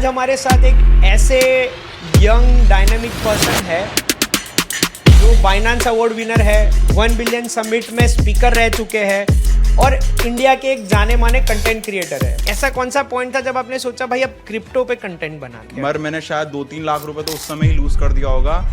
आज हमारे साथ एक ऐसे यंग डायनेमिक पर्सन है जो बाइनेंस अवार्ड विनर है, 1 बिलियन समिट में स्पीकर रह चुके हैं और इंडिया के एक जाने माने कंटेंट क्रिएटर है। ऐसा कौन सा पॉइंट था जब आपने सोचा भाई अब क्रिप्टो पे कंटेंट बना के? मगर मैंने शायद 2-3 लाख रुपए तो उस समय ही लूज कर दिया होगा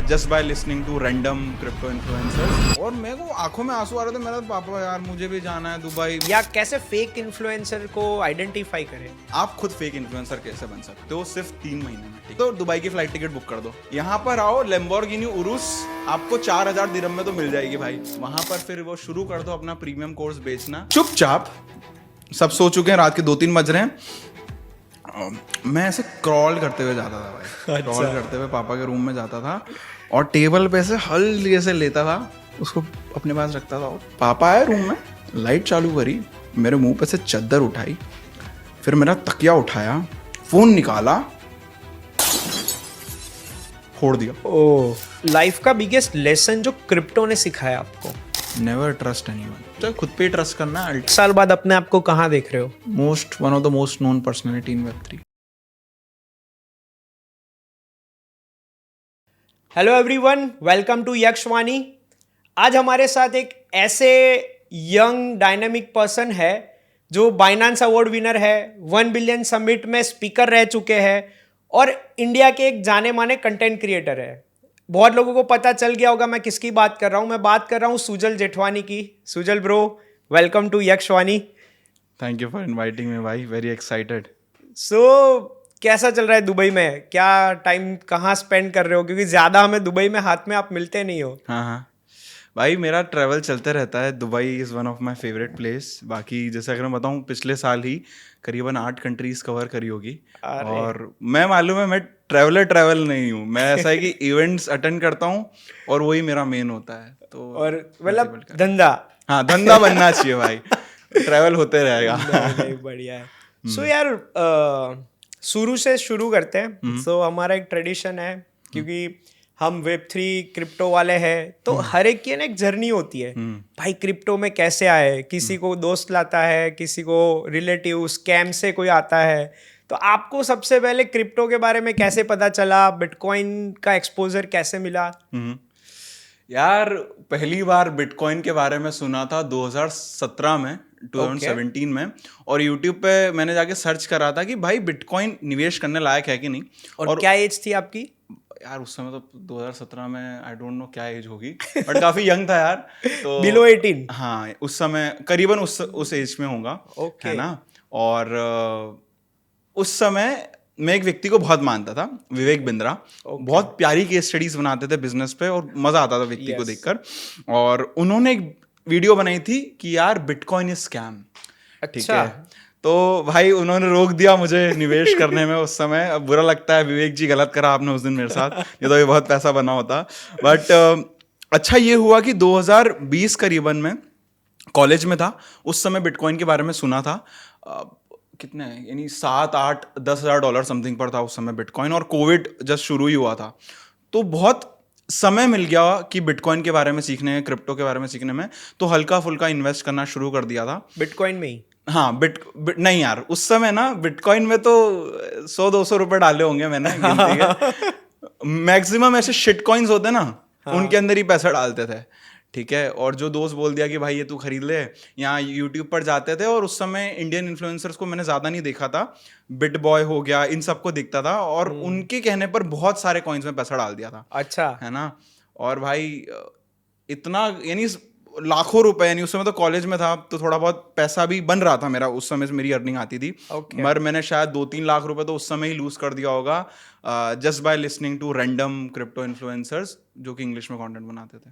just by listening to random crypto influencers. और मेरे को आंखों में आंसू आ रहे थे। मेरा पापा यार मुझे भी जाना है दुबई। या कैसे फेक इन्फ्लुएंसर को आइडेंटिफाई करें? आप खुद फेक इन्फ्लुएंसर कैसे बन सकते हो सिर्फ 3 महीने में? तो दुबई की फ्लाइट टिकट बुक कर दो, यहाँ पर आओ, लैम्बोर्गिनी उरुस आपको 4000 दिरहम में तो मिल जाएगी भाई। वहां पर फिर वो शुरू कर दो अपना प्रीमियम कोर्स बेचना चुपचाप। सब सो चुके हैं, रात के 2-3 बज रहे हैं। मैं ऐसे क्रॉल करते हुए जाता था भाई, क्रॉल करते हुए पापा के रूम में जाता था और टेबल पे से हल्के से लेता था, उसको अपने पास रखता था। पापा आए रूम में, लाइट चालू करी, मेरे मुंह पे से चादर उठाई, फिर मेरा तकिया उठाया, फोन निकाला, फोड़ दिया। ओ, लाइफ का बिगेस्ट लेसन जो क्रिप्टो ने सिखाया आपको? Never trust anyone. तो खुद पे ट्रस्ट करना है। 8 साल बाद अपने आप को कहाँ देख रहे हो? One of the most known personality in वेब3। Hello everyone, welcome to Yakshvani. आज हमारे साथ एक ऐसे यंग डायनेमिक पर्सन है जो बाइनेंस अवार्ड विनर है, 1 बिलियन समिट में स्पीकर रह चुके हैं और इंडिया के एक जाने माने कंटेंट क्रिएटर है। बहुत लोगों को पता चल गया होगा मैं किसकी बात कर रहा हूँ। मैं बात कर रहा हूँ सुजल जेठवानी की। Sujal bro, welcome to Yakshvani. Thank you for inviting me भाई, वेरी एक्साइटेड। सो कैसा चल रहा है दुबई में? क्या टाइम कहाँ स्पेंड कर रहे हो? क्योंकि ज़्यादा हमें दुबई में हाथ में आप मिलते नहीं हो। हाँ भाई, मेरा ट्रैवल चलते रहता है। Dubai is one of my favourite place. बाकी जैसे अगर मैं बताऊँ, पिछले साल ही करीबन 8 कंट्रीज कवर करी होगी। और मैं मालूम है, मैं ट्रैवल नहीं हूँ। मैं ऐसा है कि इवेंट्स अटेंड करता हूँ और वही मेरा मेन होता है। तो और मतलब धंधा, हाँ, धंधा बनना चाहिए भाई, ट्रैवल होते रहेगा। नहीं, बढ़िया है। सो यार, शुरू से शुरू करते हैं। सो हमारा एक ट्रेडिशन है, क्योंकि हम वेब3 क्रिप्टो वाले हैं, तो हर एक की ना एक जर्नी होती है। भाई क्रिप्टो में कैसे आए? किसी को दोस्त लाता है, किसी को रिलेटिव स्कैम से कोई आता है। तो आपको सबसे पहले क्रिप्टो के बारे में कैसे पता चला? बिटकॉइन का एक्सपोजर कैसे मिला? यार पहली बार बिटकॉइन के बारे में सुना था 2017 में, 2017 में। और यूट्यूब पे मैंने जाके सर्च करा था कि भाई बिटकॉइन निवेश करने लायक है कि नहीं। और क्या एज थी आपकी? यार उस समय तो 2017 में आई डोंट नो क्या एज होगी, बट काफी यंग था यार। तो बिलो 18? हाँ, उस समय करीबन उस एज में होगा, है ना। और उस समय मैं एक व्यक्ति को बहुत मानता था, विवेक बिंद्रा। बहुत प्यारी केस स्टडीज बनाते थे बिजनेस पे और मजा आता था व्यक्ति को देखकर। और उन्होंने एक वीडियो बनाई थी कि यार बिटकॉइन इज स्कैम। ठीक है, तो भाई उन्होंने रोक दिया मुझे निवेश करने में उस समय। अब बुरा लगता है, विवेक जी गलत करा आपने उस दिन मेरे साथ, ये तो ये बहुत पैसा बना होता। बट अच्छा ये हुआ कि 2020 करीबन में कॉलेज में था, उस समय बिटकॉइन के बारे में सुना था। कितने यानी 7-8-10 हज़ार डॉलर समथिंग पर था उस समय बिटकॉइन, और कोविड जस्ट शुरू ही हुआ था। तो बहुत समय मिल गया कि बिटकॉइन के बारे में सीखने, क्रिप्टो के बारे में सीखने में। तो हल्का फुल्का इन्वेस्ट करना शुरू कर दिया था बिटकॉइन में ही। हाँ, नहीं यार, उस समय ना बिटकॉइन में तो 100-200 रुपए डाले होंगे मैंने, गिनती के। मैक्सिमम ऐसे शिट कॉइन्स होते ना, उनके अंदर ही पैसा डालते थे। ठीक है, और जो दोस्त बोल दिया कि भाई ये तू खरीद ले, यहाँ यूट्यूब पर जाते थे। और उस समय इंडियन इन्फ्लुएंसर्स को मैंने ज़्यादा नहीं देखा था, बिट बॉय हो गया, इन सबको दिखता था, और उनके कहने पर बहुत सारे कॉइन्स में पैसा डाल दिया था। अच्छा, है ना। और भाई इतना यानी लाखों रुपए, यानी उस समय तो कॉलेज में था तो थोड़ा बहुत पैसा भी बन रहा था मेरा, उस समय से मेरी अर्निंग आती थी। मगर मैंने शायद 2-3 लाख रुपए तो उस समय ही लूज कर दिया होगा just by listening to random crypto influencers जो कि इंग्लिश में कंटेंट बनाते थे।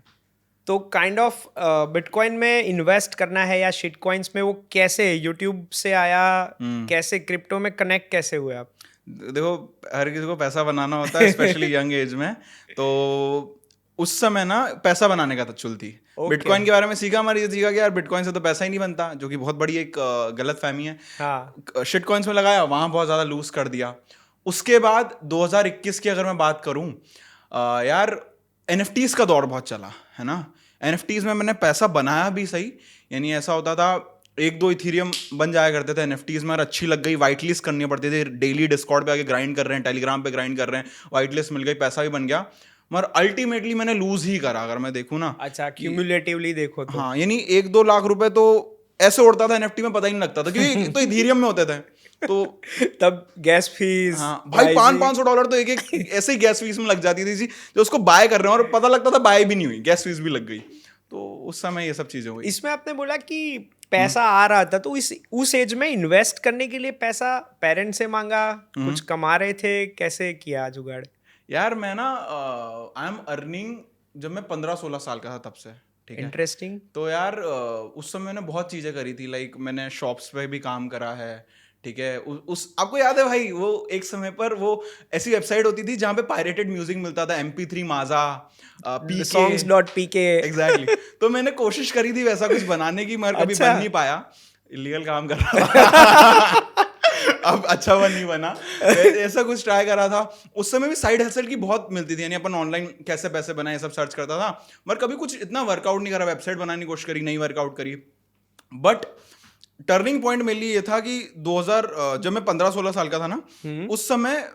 तो काइंड ऑफ बिटकॉइन में इन्वेस्ट करना है या शिट कॉइन्स में, वो कैसे यूट्यूब से आया? कैसे क्रिप्टो में कनेक्ट कैसे हुए आप? देखो, हर किसी को पैसा बनाना होता है, स्पेशली यंग एज में। तो उस समय ना पैसा बनाने का तचुल थी। बिटकॉइन के बारे में सीखा, हमारी ये सीखा कि यार बिटकॉइन से तो पैसा ही नहीं बनता, जो कि बहुत बड़ी एक गलत फहमी है। हाँ। शिट कॉइन्स में लगाया, वहाँ बहुत ज़्यादा लूज कर दिया। उसके बाद 2021 की अगर मैं बात करूँ, यार NFTs का दौर बहुत चला, है ना। NFTs में मैंने पैसा बनाया भी सही, यानी ऐसा होता था एक दो इथीरियम बन जाया करते थे एनएफटीज में, और अच्छी लग गई, वाइट लिस्ट करनी पड़ती थी, डेली डिस्कॉर्ड पे आके ग्राइंड कर रहे हैं, टेलीग्राम पे ग्राइंड कर रहे हैं, वाइट लिस्ट मिल गई, पैसा भी बन गया, मगर अल्टीमेटली मैंने लूज ही करा अगर मैं देखूँ ना। अच्छा, क्यूमुलेटिवली देखो तो। हाँ, यानी 1-2 लाख रुपए तो ऐसे उड़ता था एनएफटी में, पता ही नहीं लगता था, क्योंकि तो इथीरियम में होते थे तो तब गैस फीस, हाँ भाई, $500 तो एक ऐसे ही गैस फीस में लग जाती थी जो उसको बाय कर रहे हैं, और पता लगता था बाय भी नहीं हुई, गैस फीस भी लग गई। तो उस समय ये सब चीजें हुई। इसमें आपने बोला कि पैसा आ रहा था, तो उस एज में इन्वेस्ट करने के लिए पैसा पेरेंट्स से मांगा, कुछ कमा रहे थे, कैसे किया जुगाड़? यार मैं ना आई एम अर्निंग जब मैं 15-16 साल का था तब से, ठीक है। इंटरेस्टिंग। तो यार उस समय मैंने बहुत चीजें करी थी, लाइक मैंने शॉप्स पे भी काम करा है, ठीक है। उस आपको याद है भाई, वो एक समय पर वो ऐसी वेबसाइट होती थी जहाँ पे पायरेटेड म्यूजिक मिलता था, MP3 माजा, songs.pk। एग्जैक्टली। तो मैंने कोशिश करी थी वैसा कुछ बनाने की, मगर कभी अच्छा। बन नहीं पाया, इलीगल काम कर रहा था अब अच्छा बन नहीं बना, ऐसा कुछ ट्राई करा था। उस समय भी साइड हसल की बहुत मिलती थी, यानी अपन ऑनलाइन कैसे पैसे बनाए सब सर्च करता था, मगर कभी कुछ इतना वर्कआउट नहीं करा, वेबसाइट बनाने की कोशिश करी, नहीं वर्कआउट करी। बट टर्निंग पॉइंट मेरे लिए ये था कि 2000 जब मैं 15-16 साल का था ना, उस समय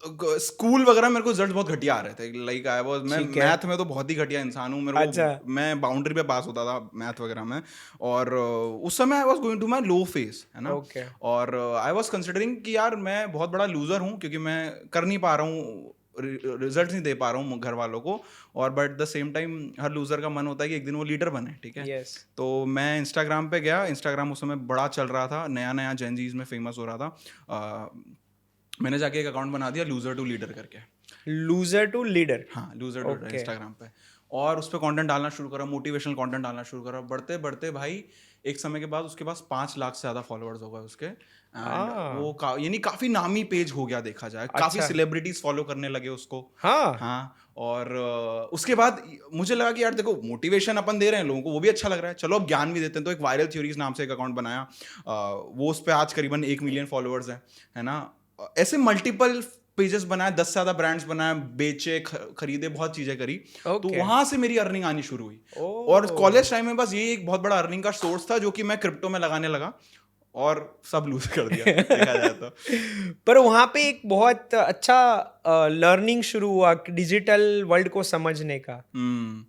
स्कूल वगैरह मेरे को रिजल्ट बहुत घटिया आ रहे थे, लाइक आई वाज, मैं मैथ में तो बहुत ही घटिया इंसान हूँ, मेरे को मैं बाउंड्री पे पास होता था मैथ वगैरह में, और उस समय I was going to my low phase, है ना। और आई वाज कंसिडरिंग कि यार मैं बहुत बड़ा लूजर हूँ, क्योंकि मैं कर नहीं पा रहा हूँ, रिजल्ट नहीं दे पा रहा हूँ घर वालों को, और but the same time her loser का मन होता है कि एक दिन वो लीडर बने, ठीक है। तो मैं इंस्टाग्राम पे गया, इंस्टाग्राम उस समय बड़ा चल रहा था, नया नया जेन जीज में फेमस हो रहा था। मैंने जाके एक अकाउंट बना दिया लूजर टू लीडर करके। Loser to leader? हाँ, लूजर टू लीडर इंस्टाग्राम पे, और उस पर कंटेंट डालना शुरू करा, मोटिवेशनल कंटेंट डालना शुरू करा, बढ़ते बढ़ते भाई एक समय के बाद उसके पास 5 लाख से ज्यादा फॉलोअर्स हो गए उसके, एंड वो यानी काफी नामी पेज हो गया देखा जाए, काफी सेलिब्रिटीज फॉलो करने लगे उसको। हाँ, और उसके बाद मुझे लगा कि यार देखो, मोटिवेशन अपन दे रहे हैं लोगों को, वो भी अच्छा लग रहा है, चलो अब ज्ञान भी देते हैं। तो एक वायरल थ्योरीज नाम से एक अकाउंट बनाया, वो उस पर आज करीबन 1 मिलियन फॉलोअर्स है ना। ऐसे मल्टीपल पेजेस बनाए, 10 से ज्यादा ब्रांड्स बनाए, बेचे, खरीदे, बहुत चीजें करी। तो वहां से मेरी अर्निंग आनी शुरू हुई, और कॉलेज टाइम में बस ये एक बहुत बड़ा अर्निंग का सोर्स था, जो कि मैं क्रिप्टो में लगाने लगा, और सब लूज कर दिया देखा जाए तो। पर वहां पे एक बहुत अच्छा लर्निंग शुरू हुआ डिजिटल वर्ल्ड को समझने का।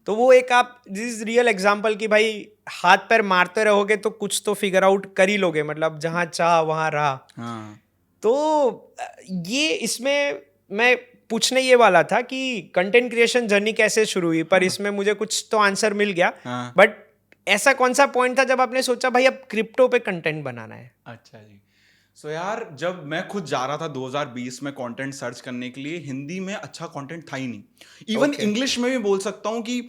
तो वो एक आप दिस रियल एग्जांपल कि भाई हाथ पैर मारते रहोगे तो कुछ तो फिगर आउट कर ही लोगे, मतलब जहां चाह वहां रहा। तो ये इसमें मैं पूछने ये वाला था कि कंटेंट क्रिएशन जर्नी कैसे शुरू हुई, पर इसमें मुझे कुछ तो आंसर मिल गया। बट ऐसा कौन सा पॉइंट था जब आपने सोचा भाई अब क्रिप्टो पे कंटेंट बनाना है? अच्छा जी, सो यार जब मैं खुद जा रहा था 2020 में कंटेंट सर्च करने के लिए, हिंदी में अच्छा कंटेंट था ही नहीं, इवन इंग्लिश में भी बोल सकता हूँ कि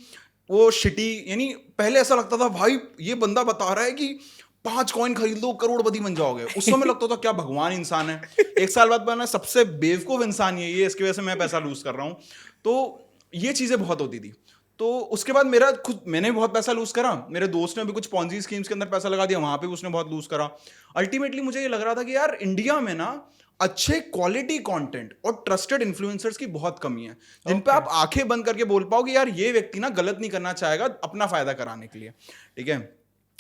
वो शिटी, यानी पहले ऐसा लगता था भाई ये बंदा बता रहा है कि 5 कॉइन खरीद लो करोड़पति बन जाओगे, उस समय लगता था क्या भगवान इंसान है, 1 साल बाद बना सबसे बेवकूफ इंसान ये इसकी वजह से मैं पैसा लूज कर रहा हूँ। तो ये चीजें बहुत होती थी। तो उसके बाद मैंने बहुत पैसा लूज करा, मेरे दोस्त ने भी कुछ पॉन्जी स्कीम्स के अंदर पैसा लगा दिया, वहां पे उसने बहुत लूज करा। अल्टीमेटली मुझे ये लग रहा था कि यार इंडिया में ना अच्छे क्वालिटी कंटेंट और ट्रस्टेड इन्फ्लुएंसर्स की बहुत कमी है, जिन पे आप आंखें बंद करके बोल पाओ कि यार ये व्यक्ति ना गलत नहीं करना चाहेगा अपना फायदा कराने के लिए, ठीक है।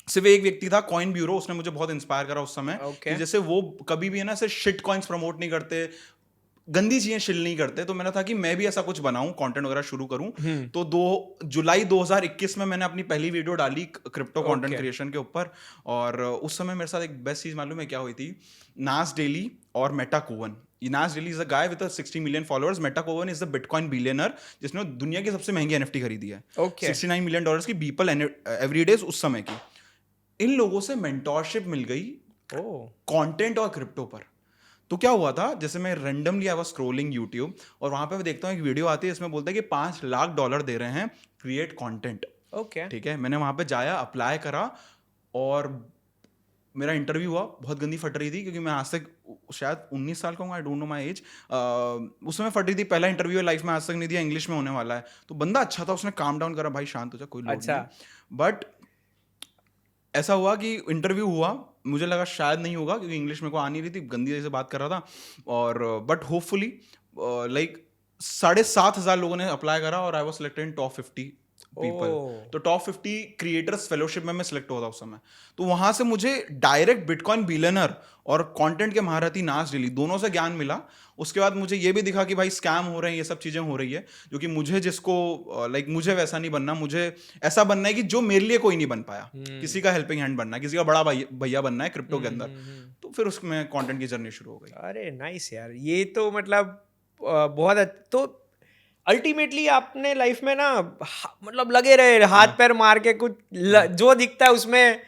सिर्फ एक व्यक्ति था, कॉइन ब्यूरो, उसने मुझे बहुत इंस्पायर करा उस समय, कि जैसे वो कभी भी है ना सिर्फ शिट कॉइन्स प्रमोट नहीं करते, गंदी चीजें शिल नहीं करते। तो मैंने था कि मैं भी ऐसा कुछ बनाऊं, कंटेंट वगैरह शुरू करूं। तो जुलाई 2021 में मैंने अपनी पहली वीडियो डाली क्रिप्टो कंटेंट क्रिएशन के ऊपर, और उस समय मेरे साथ एक बेस्ट चीज मालूम है क्या हुई थी? नास डेली और मेटा कोवन। Nas Daily is a guy with 60 million followers, Meta कोवन इज द बिटकॉइन बिलियनर जिसने दुनिया की सबसे महंगी NFT खरीदी है, $69 मिलियन की बीपल एवरीडेज उस समय की। इन लोगों से मेंटोरशिप मिल गई कंटेंट और क्रिप्टो पर। तो क्या हुआ था, जैसे मैं randomly I was scrolling YouTube, और वहां पे मैं देखता हूँ एक वीडियो आती है, इसमें बोलता है कि $5 लाख दे रहे हैं क्रिएट कंटेंट। ठीक है, मैंने वहां पे जाया, अप्लाई करा, और मेरा इंटरव्यू हुआ। बहुत गंदी फट रही थी, क्योंकि मैं आज तक शायद 19 साल का हूँ, I don't know my age. उस समय फट रही थी, पहला इंटरव्यू है लाइफ में, आज तक नहीं दिया, इंग्लिश में होने वाला है। तो बंदा अच्छा था, उसने काम डाउन करा, भाई शांत हो जा, कोई लोड नहीं। बट ऐसा हुआ कि इंटरव्यू हुआ, मुझे लगा शायद नहीं होगा, क्योंकि इंग्लिश मेरे को आ नहीं रही थी, गंदी से बात कर रहा था, और बट होपफुली लाइक 7,500 लोगों ने अप्लाई करा, और I was selected in top 50 people. तो टॉप 50 क्रिएटर्स फेलोशिप में मैं सिलेक्ट हुआ था उस समय। तो वहां से मुझे डायरेक्ट बिटकॉइन बिलियनर और कंटेंट के महारथी नाज डेली दोनों से ज्ञान मिला। उसके बाद मुझे ये भी दिखा कि भाई स्कैम हो रहे हैं, ये सब चीजें हो रही है, जो कि मुझे जिसको लाइक मुझे वैसा नहीं बनना, मुझे ऐसा बनना है कि जो मेरे लिए कोई नहीं बन पाया, किसी का हेल्पिंग हैंड बनना है, किसी का बड़ा भैया बनना है क्रिप्टो के अंदर। तो फिर उसमें कंटेंट की जर्नी शुरू हो गई। अरे नाइस यार, ये तो मतलब तो अल्टीमेटली आपने लाइफ में ना मतलब लगे रहे, हाथ पैर मार के कुछ जो दिखता है उसमें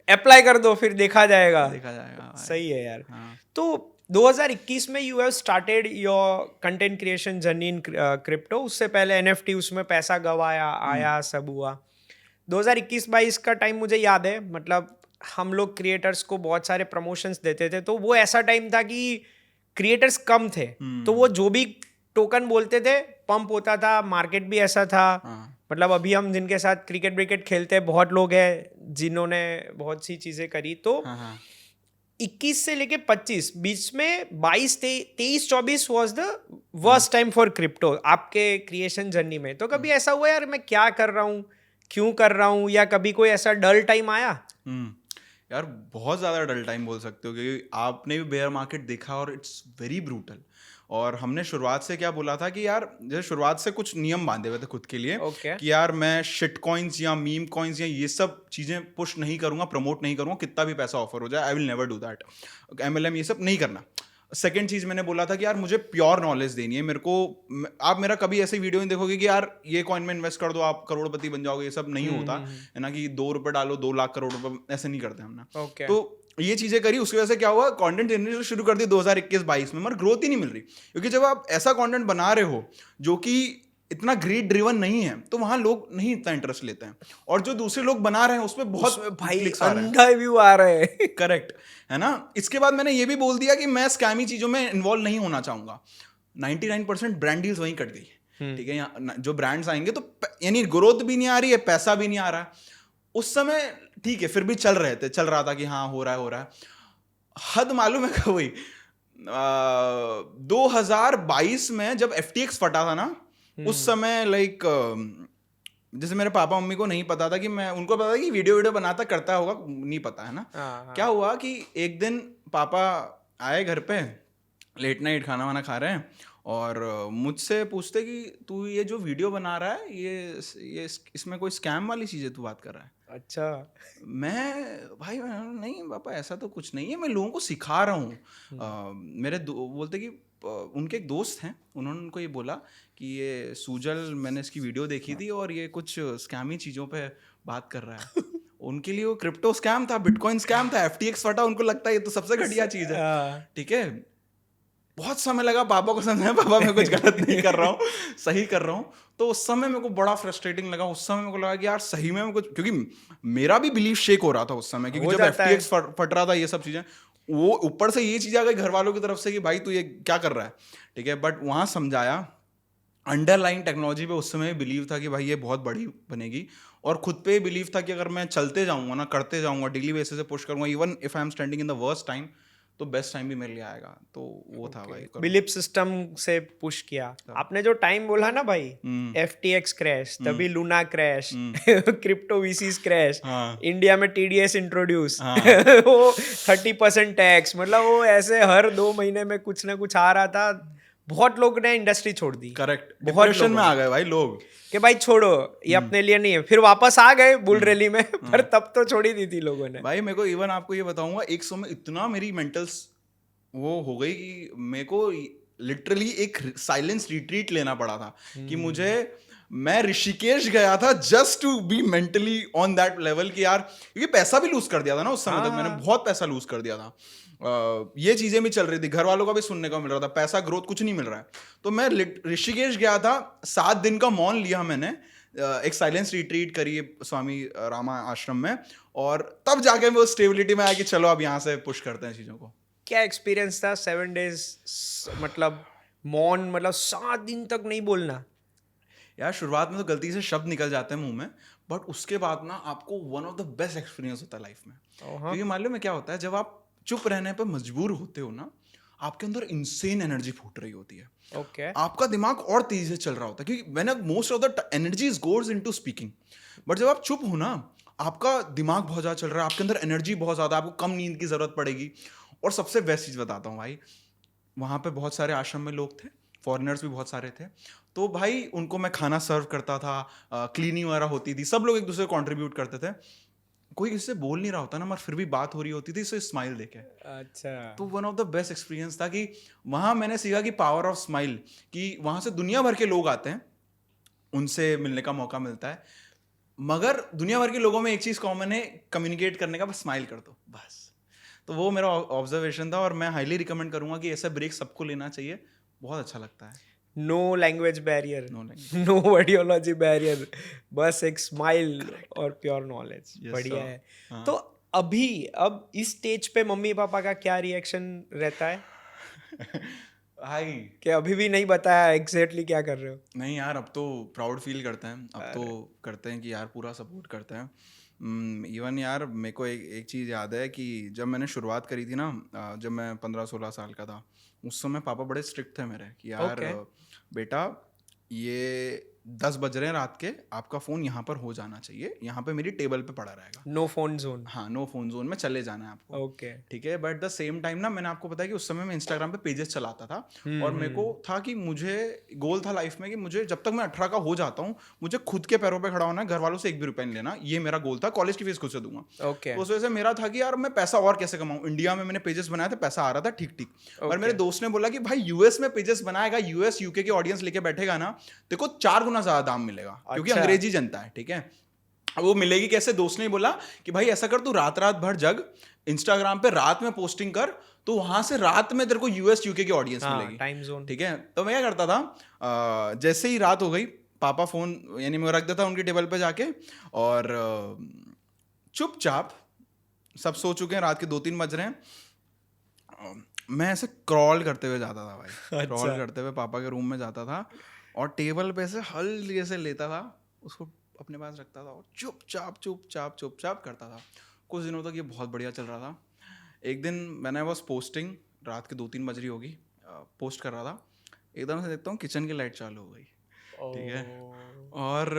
अप्लाई कर दो, फिर देखा जाएगा। सही है यार। तो 2021 में you have started your content creation journey in crypto. उससे पहले NFT, उसमें पैसा गवाया, आया, सब हुआ। 2021-22 का टाइम मुझे याद है, मतलब हम लोग क्रिएटर्स को बहुत सारे प्रमोशंस देते थे, तो वो ऐसा टाइम था कि क्रिएटर्स कम थे, तो वो जो भी टोकन बोलते थे पंप होता था, मार्केट भी ऐसा था। मतलब अभी हम जिनके साथ क्रिकेट विकेट खेलते हैं, बहुत लोग हैं जिन्होंने बहुत सी चीज़ें करी। तो 21 से लेके 25 बीच में 22, 23, 24 was the worst time for crypto आपके क्रिएशन जर्नी में। तो कभी ऐसा हुआ यार मैं क्या कर रहा हूँ, क्यों कर रहा हूँ, या कभी कोई ऐसा डल टाइम आया? यार बहुत ज़्यादा डल टाइम बोल सकते हो, क्योंकि आपने भी बेयर मार्केट देखा और इट्स वेरी ब्रूटल। और हमने शुरुआत से क्या बोला था कि यार जैसे शुरुआत से कुछ नियम बांधे हुए थे खुद के लिए कि यार मैं शिट कॉइन्स या मीम कॉइन्स या ये सब चीज़ें पुश नहीं करूँगा, प्रमोट नहीं करूँगा, कितना भी पैसा ऑफर हो जाए, I will never do that. MLM ये सब नहीं करना। सेकेंड चीज़ मैंने बोला था कि यार मुझे प्योर नॉलेज देनी है मेरे को। आप मेरा कभी ऐसे वीडियो नहीं देखोगे कि यार ये कॉइन में इन्वेस्ट कर दो आप करोड़पति बन जाओगे, ये सब नहीं होता है ना, कि 2 रुपये डालो 2 लाख करोड़ रुपये, ऐसे नहीं करते हमने। तो ये चीजें करी, उसकी वजह से क्या हुआ, कंटेंट जनरेशन शुरू कर दी 2021-22 में, मगर ग्रोथ ही नहीं मिल रही। क्योंकि जब आप ऐसा कंटेंट बना रहे हो जो कि इतना ग्रीड ड्रिवन नहीं है, तो वहां लोग नहीं इतना इंटरेस्ट लेते हैं। और जो दूसरे लोग बना रहे हैं उसमें बहुत क्लिक्स आ रहे हैं। करेक्ट है ना। इसके बाद मैंने ये भी बोल दिया कि मैं स्कैमी चीजों में इन्वॉल्व नहीं होना चाहूंगा। 99% ब्रांड डील्स वहीं कट गई। ठीक है, जो ब्रांड्स आएंगे तो यानी ग्रोथ भी नहीं आ रही है, पैसा भी नहीं आ रहा है। उस समय ठीक है, फिर भी चल रहा था कि हाँ हो रहा है। हद मालूम है कब हुई? 2022 में जब FTX फटा था ना, उस समय लाइक जैसे मेरे पापा मम्मी को नहीं पता था कि मैं, उनको पता था कि वीडियो बनाता करता होगा, नहीं पता है ना। क्या हुआ कि एक दिन पापा आए घर पे, लेट नाइट खाना वाना खा रहे हैं, और मुझसे पूछते कि तू ये जो वीडियो बना रहा है ये इसमें कोई स्कैम वाली चीज़ है तू बात कर रहा है? अच्छा। भाई नहीं पापा ऐसा तो कुछ नहीं है, मैं लोगों को सिखा रहा हूँ। मेरे बोलते कि उनके एक दोस्त हैं, उन्होंने उनको ये बोला कि ये सूजल, मैंने इसकी वीडियो देखी थी और ये कुछ स्कैमी चीज़ों पे बात कर रहा है। उनके लिए वो क्रिप्टो स्कैम था, बिटकॉइन स्कैम था, FTX फटा, उनको लगता है ये तो सबसे घटिया चीज़ है। ठीक है, बहुत समय लगा पापा को समझाया, पापा मैं कुछ गलत नहीं कर रहा हूँ, सही कर रहा हूँ। तो उस समय मेरे को बड़ा फ्रस्ट्रेटिंग लगा। उस समय मेरे को लगा कि यार सही में कुछ, क्योंकि मेरा भी बिलीफ शेक हो रहा था उस समय, क्योंकि जब FTX फट रहा था, ये सब चीज़ें, वो ऊपर से ये चीज़ आ गई घर वालों की तरफ से कि भाई तू ये क्या कर रहा है। ठीक है, बट वहाँ समझाया, अंडरलाइन टेक्नोलॉजी पे उस समय बिलीव था कि भाई ये बहुत बड़ी बनेगी, और खुद पे बिलीव था कि अगर मैं चलते जाऊँगा ना, करते जाऊँगा, डेली बेसिस से पुश करूँगा, even if I am standing in the worst time, तो बेस्ट टाइम भी मेरे लिए आएगा। तो वो था भाई, बिलीफ सिस्टम से पुश किया आपने। जो टाइम बोला ना भाई, FTX क्रैश, तभी Luna crash, crypto VCs crash, India में TDS इंट्रोड्यूस, वो 30% टैक्स, मतलब वो ऐसे हर 2 महीने में कुछ ना कुछ आ रहा था। बहुत लोग ने इंडस्ट्री छोड़ दी। करेक्ट, डिप्रेशन में आ गए भाई लोग कि भाई छोड़ो ये अपने लिए नहीं है। फिर वापस आ गए बुल रैली में, पर तब तो छोड़ ही दी थी लोगों ने। भाई मेरे को इवन आपको ये बताऊंगा, एक समय इतना मेरी मेंटल्स वो हो गई कि मेरे को लिटरली एक साइलेंस रिट्रीट लेना पड़ा था। कि मैं ऋषिकेश गया था just to be mentally on that level, कि यार क्योंकि पैसा भी लूज कर दिया था ना उस समय तक, मैंने बहुत पैसा लूज कर दिया था। ये चीजें भी चल रही थी, घर वालों का भी सुनने को मिल रहा था, पैसा ग्रोथ कुछ नहीं मिल रहा है। तो मैं ऋषिकेश गया था, 7 दिन का मौन लिया मैंने, एक साइलेंस रिट्रीट करी स्वामी रामा आश्रम में, और तब जाके वो स्टेबिलिटी में आया कि चलो अब यहाँ से पुश करते हैं चीजों को। क्या एक्सपीरियंस था 7 डेज, मतलब मौन, मतलब 7 दिन तक नहीं बोलना? यार शुरुआत में तो गलती से शब्द निकल जाते हैं मुंह में, बट उसके बाद ना आपको one of the best experience होता है लाइफ में। क्योंकि मालूम है क्या होता है, जब आप चुप रहने पर मजबूर होते हो ना, आपके अंदर इंसेन एनर्जी फूट रही होती है। ओके आपका दिमाग और तेजी से चल रहा होता है, क्योंकि when most of the energy goes into speaking. But जब आप चुप हो ना, आपका दिमाग बहुत ज्यादा चल रहा है, आपके अंदर एनर्जी बहुत ज्यादा, आपको कम नींद की जरूरत पड़ेगी। और सबसे बेस्ट चीज बताता हूँ भाई, वहां पे बहुत सारे आश्रम में लोग थे, फॉरेनर्स भी बहुत सारे थे। तो भाई उनको मैं खाना सर्व करता था, क्लीनिंग वगैरह होती थी, सब लोग एक दूसरे को कंट्रीब्यूट करते थे। कोई किसी से बोल नहीं रहा होता ना, मगर फिर भी बात हो रही होती थी, सो स्माइल देके। अच्छा तो one of the best experience था कि वहां मैंने सीखा कि पावर ऑफ स्माइल, कि वहां से दुनिया भर के लोग आते हैं, उनसे मिलने का मौका मिलता है, मगर दुनिया भर के लोगों में एक चीज कॉमन है, कम्युनिकेट करने का, बस स्माइल कर दो बस। तो वो मेरा ऑब्जर्वेशन था, और मैं हाईली रिकमेंड करूंगा कि ऐसा ब्रेक सबको लेना चाहिए, बहुत अच्छा लगता है। No language barrier, No language. No ideology barrier, बस एक स्माइल और प्योर नॉलेज। Yes, बढ़िया sir. है। हाँ। तो अब इस स्टेज पे मम्मी पापा का क्या रिएक्शन रहता है भाई कि अभी भी नहीं बताया एग्जैक्टली क्या कर रहे हो? नहीं यार, अब तो प्राउड फील करते हैं, अब तो करते हैं कि यार पूरा सपोर्ट करते हैं। इवन यार मेरे को एक चीज़ याद है कि जब मैंने शुरुआत करी थी ना, जब मैं 15-16 साल का था, उस समय पापा बड़े स्ट्रिक्ट थे मेरे कि यार Okay. बेटा ये 10 बज रहे हैं रात के, आपका फ़ोन यहाँ पर हो जाना चाहिए, यहाँ पे मेरी टेबल पे पड़ा रहेगा। No phone zone. हाँ, नो फोन जोन में चले जाना है आपको। ओके ठीक है, बट द सेम टाइम ना, मैंने आपको बताया कि उस समय मैं इंस्टाग्राम पे पेजेस चलाता था, और मेरे को था कि मुझे गोल था लाइफ में कि मुझे जब तक मैं 18 का हो जाता हूँ, मुझे खुद के पैरों पे खड़ा होना है, घर वालों से 1 भी रुपया नहीं लेना, ये मेरा गोल था। कॉलेज की फीस खुद से दूंगा। ओके तो उस वजह से मेरा था कि यार मैं पैसा और कैसे कमाऊं। इंडिया में मैंने पेजेस बनाए थे, पैसा आ रहा था ठीक ठीक, और मेरे दोस्त ने बोला कि भाई यूएस में पेजेस बनाएगा, यूएस यूके की ऑडियंस लेके बैठेगा ना, देखो 4 गुना ज्यादा दाम मिलेगा, क्योंकि अंग्रेजी जनता है। ठीक है, वो मिलेगी कैसे? दोस्त ने बोला कि भाई ऐसा कर, तू रात रात भर जग, इंस्टाग्राम पे रात में पोस्टिंग कर, तो वहां से रात में तेरे को यूएस यूके की ऑडियंस मिलेगी। Time zone. ठीक है, तो मैं क्या करता था, जैसे ही रात हो गई, पापा फोन यानी मैं रख देता उनकी टेबल पे जाके, और चुपचाप, सब सो चुके हैं, रात के 2-3 बज रहे हैं, मैं ऐसे क्रॉल करते हुए जाता था भाई, क्रॉल करते हुए पापा के रूम में जाता था, और टेबल पे से हल्के से लेता था, उसको अपने पास रखता था, और चुपचाप चुपचाप चुपचाप करता था। कुछ दिनों तक ये बहुत बढ़िया चल रहा था। एक दिन मैंने बस पोस्टिंग, रात के 2-3 बज रही होगी, पोस्ट कर रहा था, एकदम से देखता हूँ किचन की लाइट चालू हो गई। ठीक है, और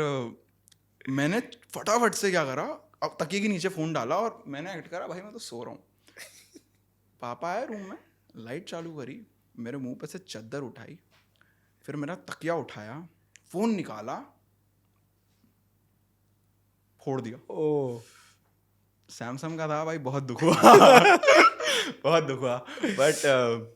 मैंने फटाफट से क्या करा, अब तकिए के नीचे फ़ोन डाला, और मैंने एक्ट करा भाई मैं तो सो रहा हूँ। पापा आए रूम में, लाइट चालू करी, मेरे मुंह पे से चद्दर उठाई, फिर मेरा तकिया उठाया, फ़ोन निकाला, फोड़ दिया। ओ सैमसंग का था भाई, बहुत दुख हुआ बहुत दुख हुआ। बट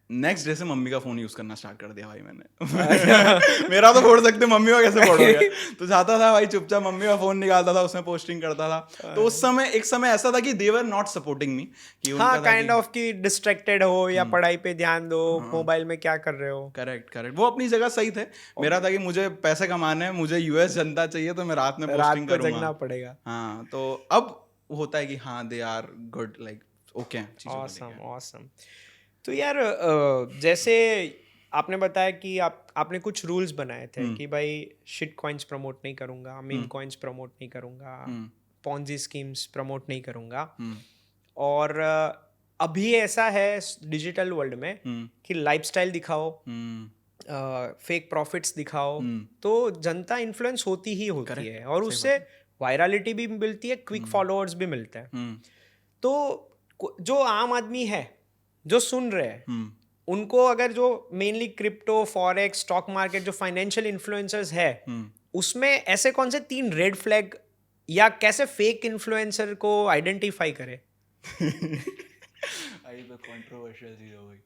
नेक्स्ट डे से मम्मी का फोन यूज करना स्टार्ट कर दिया भाई मैंने मेरा तो फोड़ सकते, मम्मी का कैसे फोड़ोगे? तो जाता था भाई चुपचाप, मम्मी का फोन निकालता था, उसमें पोस्टिंग करता था। तो उस समय एक समय ऐसा था कि दे वर नॉट सपोर्टिंग मी, कि हाँ काइंड ऑफ कि डिस्ट्रैक्टेड हो या पढ़ाई पे ध्यान दो, मोबाइल में क्या कर रहे हो। करेक्ट करेक्ट, वो अपनी जगह सही थे। मेरा था कि मुझे पैसे कमाने हैं, मुझे यूएस जनता चाहिए, तो मैं रात में पोस्टिंग रात को करूंगा। जगना पड़ेगा। हाँ, तो अब होता है कि हाँ they are good, like okay. Awesome awesome. तो यार जैसे आपने बताया कि आपने कुछ रूल्स बनाए थे कि भाई शिट कॉइन्स प्रमोट नहीं करूंगा, मीम कॉइन्स प्रमोट नहीं करूंगा, पॉन्जी स्कीम्स प्रमोट नहीं करूंगा, और अभी ऐसा है डिजिटल वर्ल्ड में कि लाइफस्टाइल दिखाओ, फेक प्रॉफिट्स दिखाओ, तो जनता इन्फ्लुएंस होती ही होती है, और उससे वायरलिटी भी मिलती है, क्विक फॉलोअर्स भी मिलते हैं। तो जो आम आदमी है जो सुन रहे हैं, उनको अगर जो mainly crypto, forex, stock market, जो फाइनेंशियल इन्फ्लुएंसर्स है, उसमें ऐसे कौन से 3 रेड फ्लैग, या कैसे फेक इन्फ्लुएंसर को आइडेंटिफाई करे? कंट्रोवर्शियल चीज हो गई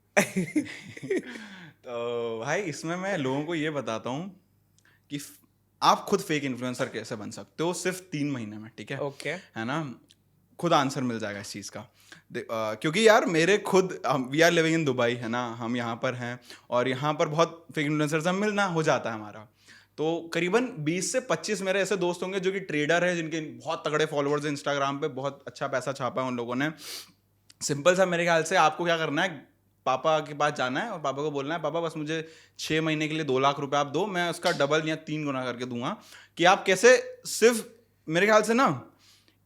तो भाई इसमें मैं लोगों को ये बताता हूँ कि आप खुद फेक इन्फ्लुएंसर कैसे बन सकते हो सिर्फ 3 महीने में। ठीक है, ओके है ना, खुद आंसर मिल जाएगा इस चीज़ का। क्योंकि यार मेरे खुद, we are living in Dubai, है ना, हम यहाँ पर हैं, और यहाँ पर बहुत फेक इन्फ्लुएंसर्स हम मिलना हो जाता है हमारा। तो करीबन 20 से 25 मेरे ऐसे दोस्त होंगे जो कि ट्रेडर हैं, जिनके बहुत तगड़े फॉलोअर्स हैं इंस्टाग्राम पे, बहुत अच्छा पैसा छापा है उन लोगों ने। सिंपल सा मेरे ख्याल से आपको क्या करना है, पापा के पास जाना है और पापा को बोलना है, पापा बस मुझे 6 महीने के लिए 2 लाख रुपए आप दो, मैं उसका डबल या 3 गुना करके दूंगा। कि आप कैसे, सिर्फ मेरे ख्याल से ना,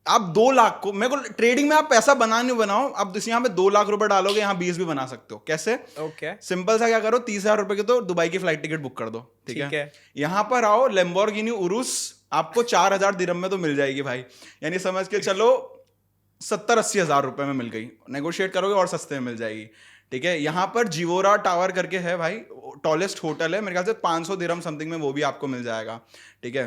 आप 2 लाख को, मेरे को ट्रेडिंग में आप पैसा बनाओ, आप यहाँ पे 2 लाख रुपए डालोगे, यहाँ 20 भी बना सकते हो। कैसे? ओके, सिंपल सा क्या करो, 30,000 रुपए के तो दुबई की फ्लाइट टिकट बुक कर दो, ठीक है। यहाँ पर आओ, लैम्बोर्गिनी उरुस आपको 4,000 दिरहम में तो मिल जाएगी भाई, यानी समझ के चलो 70-80 हजार रुपए में मिल गई, नेगोशिएट करोगे और सस्ते में मिल जाएगी, ठीक है। यहाँ पर जिवोरा टावर करके है भाई, टॉलेस्ट होटल है, मेरे ख्याल से 500 दिरहम समथिंग में वो भी आपको मिल जाएगा, ठीक है।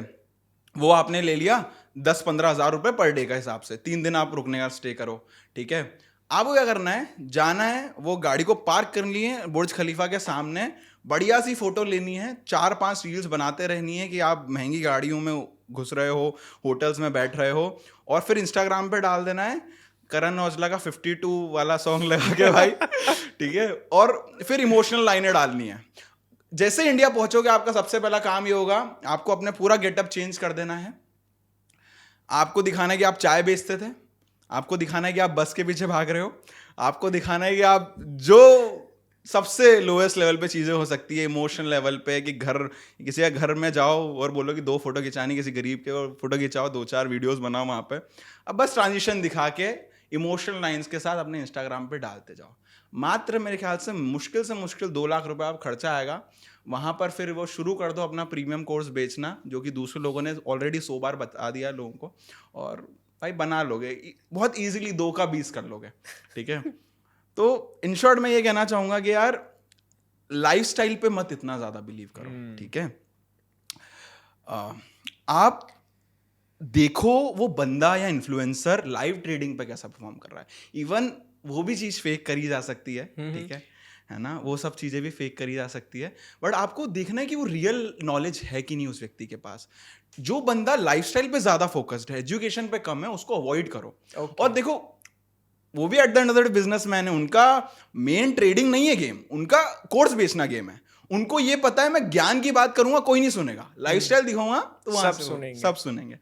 वो आपने ले लिया 10-15 हजार रुपए पर डे का हिसाब से, 3 दिन आप रुकने का स्टे करो, ठीक है। आपको क्या करना है, जाना है, वो गाड़ी को पार्क कर लिए बुर्ज खलीफा के सामने, बढ़िया सी फोटो लेनी है, 4-5 रील्स बनाते रहनी है कि आप महंगी गाड़ियों में घुस रहे हो, होटल्स में बैठ रहे हो, और फिर इंस्टाग्राम पे डाल देना है करण औजला का 52 वाला सॉन्ग लगा के भाई, ठीक है। और फिर इमोशनल लाइनें डालनी है। जैसे इंडिया पहुंचोगे, आपका सबसे पहला काम ये होगा, आपको अपने पूरा गेटअप चेंज कर देना है। आपको दिखाना है कि आप चाय बेचते थे, आपको दिखाना है कि आप बस के पीछे भाग रहे हो, आपको दिखाना है कि आप जो सबसे लोएस्ट लेवल पे चीज़ें हो सकती है, इमोशनल लेवल पे, कि घर, किसी का घर में जाओ और बोलो कि 2 फोटो खिंचानी किसी गरीब के, और फोटो खिंचाओ, 2-4 वीडियोस बनाओ वहाँ पे। अब बस ट्रांजिशन दिखा के इमोशनल लाइंस के साथ अपने इंस्टाग्राम पे डालते जाओ। मात्र मेरे ख्याल से मुश्किल 2 लाख रुपए आप खर्चा आएगा वहाँ पर। फिर वो शुरू कर दो अपना प्रीमियम कोर्स बेचना, जो कि दूसरे लोगों ने ऑलरेडी 100 बार बता दिया लोगों को, और भाई बना लोगे बहुत ईजिली, 2 का 20 कर लोगे, ठीक है। तो इन शॉर्ट मैं ये कहना चाहूंगा कि यार लाइफस्टाइल पे मत इतना ज्यादा बिलीव करो, ठीक है। आप देखो वो बंदा या इन्फ्लुएंसर लाइव ट्रेडिंग पे कैसा परफॉर्म कर रहा है, इवन वो भी चीज फेक करी जा सकती है, ठीक है ना, वो सब चीजें भी फेक करी जा सकती है, बट आपको देखना है कि वो रियल नॉलेज है कि नहीं उस व्यक्ति के पास। जो बंदा लाइफस्टाइल पे ज्यादा फोकस्ड है, एजुकेशन पे कम है, उसको अवॉइड करो। और देखो वो भी at the end of the day businessman है, उनका मेन ट्रेडिंग नहीं है गेम, उनका कोर्स बेचना गेम है। उनको ये पता है मैं ज्ञान की बात करूंगा कोई नहीं सुनेगा, लाइफस्टाइल दिखाऊंगा तो वहां सब सुनेंगे,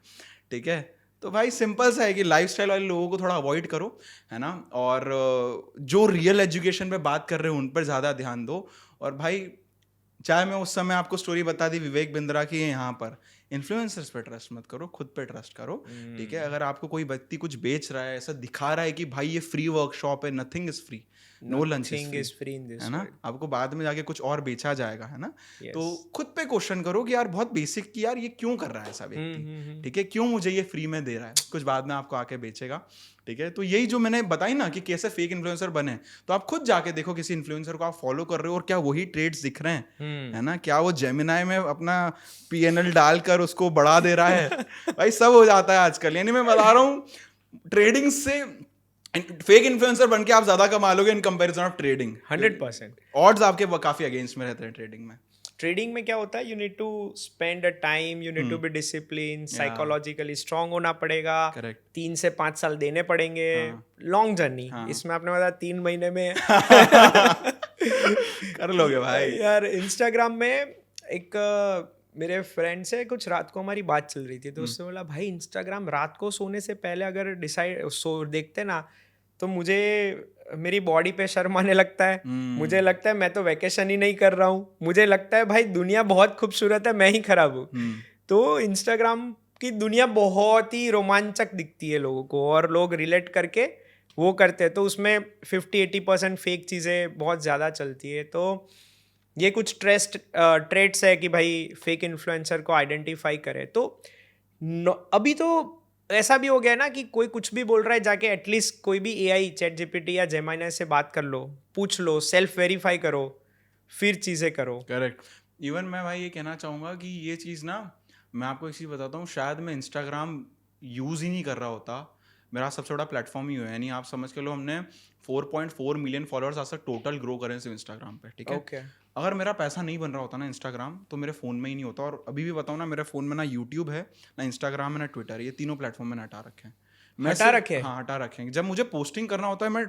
ठीक है। तो भाई सिंपल सा है कि लाइफस्टाइल वाले लोगों को थोड़ा अवॉइड करो, है ना, और जो रियल एजुकेशन पे बात कर रहे हो उन पर ज़्यादा ध्यान दो। और भाई चाहे मैं उस समय आपको स्टोरी बता दी विवेक बिंद्रा की, यहाँ पर इन्फ्लुएंसर्स पे ट्रस्ट मत करो, खुद पे ट्रस्ट करो, ठीक है। अगर आपको कोई व्यक्ति कुछ बेच रहा है, ऐसा दिखा रहा है कि भाई ये फ्री वर्कशॉप है, nothing is free, no lunch is free, है ना, आपको बाद में जाके कुछ और बेचा जाएगा, है ना। तो खुद पे क्वेश्चन करो कि यार बहुत बेसिक, कि यार ये क्यों कर रहा है ऐसा व्यक्ति, ठीक है, क्यों मुझे ये फ्री में दे रहा है, कुछ बाद में आपको आके बेचेगा, ठीक है। तो यही जो मैंने बताई ना कि कैसे फेक इन्फ्लुएंसर बने, तो आप खुद जाके देखो किसी इन्फ्लुएंसर को आप फॉलो कर रहे हो और क्या वही ट्रेड्स दिख रहे हैं, है ना, क्या वो जेमिनाई में अपना PNL डालकर उसको बढ़ा दे रहा है, भाई सब हो जाता है आजकल। यानी मैं बता रहा हूँ ट्रेडिंग से फेक इन्फ्लुएंसर बन के आप ज्यादा कमा लोगे in comparison of trading. 100% odds आपके काफी अगेंस्ट में रहते हैं ट्रेडिंग में। ट्रेडिंग में क्या होता है, you need to spend a time, you need to be discipline, psychologically strong होना पड़ेगा, 3 से 5 साल देने पड़ेंगे, लॉन्ग जर्नी। इसमें आपने बताया 3 महीने में कर लोगे भाई। यार इंस्टाग्राम में एक मेरे फ्रेंड से कुछ रात को हमारी बात चल रही थी, तो उससे बोला भाई इंस्टाग्राम रात को सोने से पहले अगर देखते ना, तो मुझे मेरी बॉडी पे शर्म आने लगता है, मुझे लगता है मैं तो वैकेशन ही नहीं कर रहा हूँ, मुझे लगता है भाई दुनिया बहुत खूबसूरत है, मैं ही खराब हूँ। तो इंस्टाग्राम की दुनिया बहुत ही रोमांचक दिखती है लोगों को, और लोग रिलेट करके वो करते हैं, तो उसमें 50-80% फेक चीज़ें बहुत ज़्यादा चलती है। तो ये कुछ ट्रेट्स है कि भाई फेक इन्फ्लुएंसर को आइडेंटिफाई करे। तो अभी तो ऐसा भी हो गया ना कि कोई कुछ भी बोल रहा है, जाके एटलीस्ट कोई भी AI, ChatGPT या जेमिनी से बात कर लो, पूछ लो, सेल्फ वेरीफाई करो, फिर चीज़ें करो। करेक्ट। इवन मैं भाई ये कहना चाहूँगा कि ये चीज़ ना, मैं आपको एक चीज़ बताता हूँ, शायद मैं इंस्टाग्राम यूज़ ही नहीं कर रहा होता, मेरा सबसे बड़ा प्लेटफॉर्म ही है। यानी आप समझ के लो हमने 4.4 मिलियन फॉलोअर्स आज तक टोटल ग्रो करें सिर्फ इंस्टाग्राम पे, ठीक है। अगर मेरा पैसा नहीं बन रहा होता ना इंस्टाग्राम, तो मेरे फ़ोन में ही नहीं होता। और अभी भी बताऊँ ना, मेरे फ़ोन में ना यूट्यूब है, ना इंस्टाग्राम है, ना ट्विटर, ये तीनों प्लेटफॉर्म मैंने हटा रखे हैं। हाँ, हटा रखे हैं। जब मुझे पोस्टिंग करना होता है मैं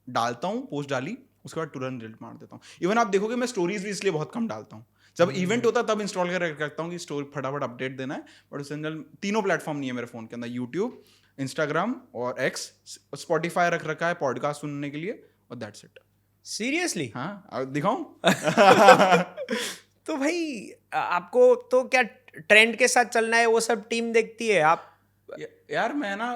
डालता हूँ, पोस्ट डाली, उसके बाद तुरंत डिलीट मार देता हूँ। इवन आप देखोगे मैं स्टोरीज भी इसलिए बहुत कम डालता हूँ, जब इवेंट होता है तब इंस्टॉल कर रखता हूँ कि स्टोरी फटाफट अपडेट देना है। बट जनरल तीनों प्लेटफॉर्म नहीं है मेरे फ़ोन के अंदर, यूट्यूब, इंस्टाग्राम और एक्स, स्पॉटिफाई रख रखा है पॉडकास्ट सुनने के लिए, और दैट्स इट। सीरियसली? हाँ, दिखाऊं? तो भाई आपको तो क्या ट्रेंड के साथ चलना है, वो सब टीम देखती है, आप यार मैं ना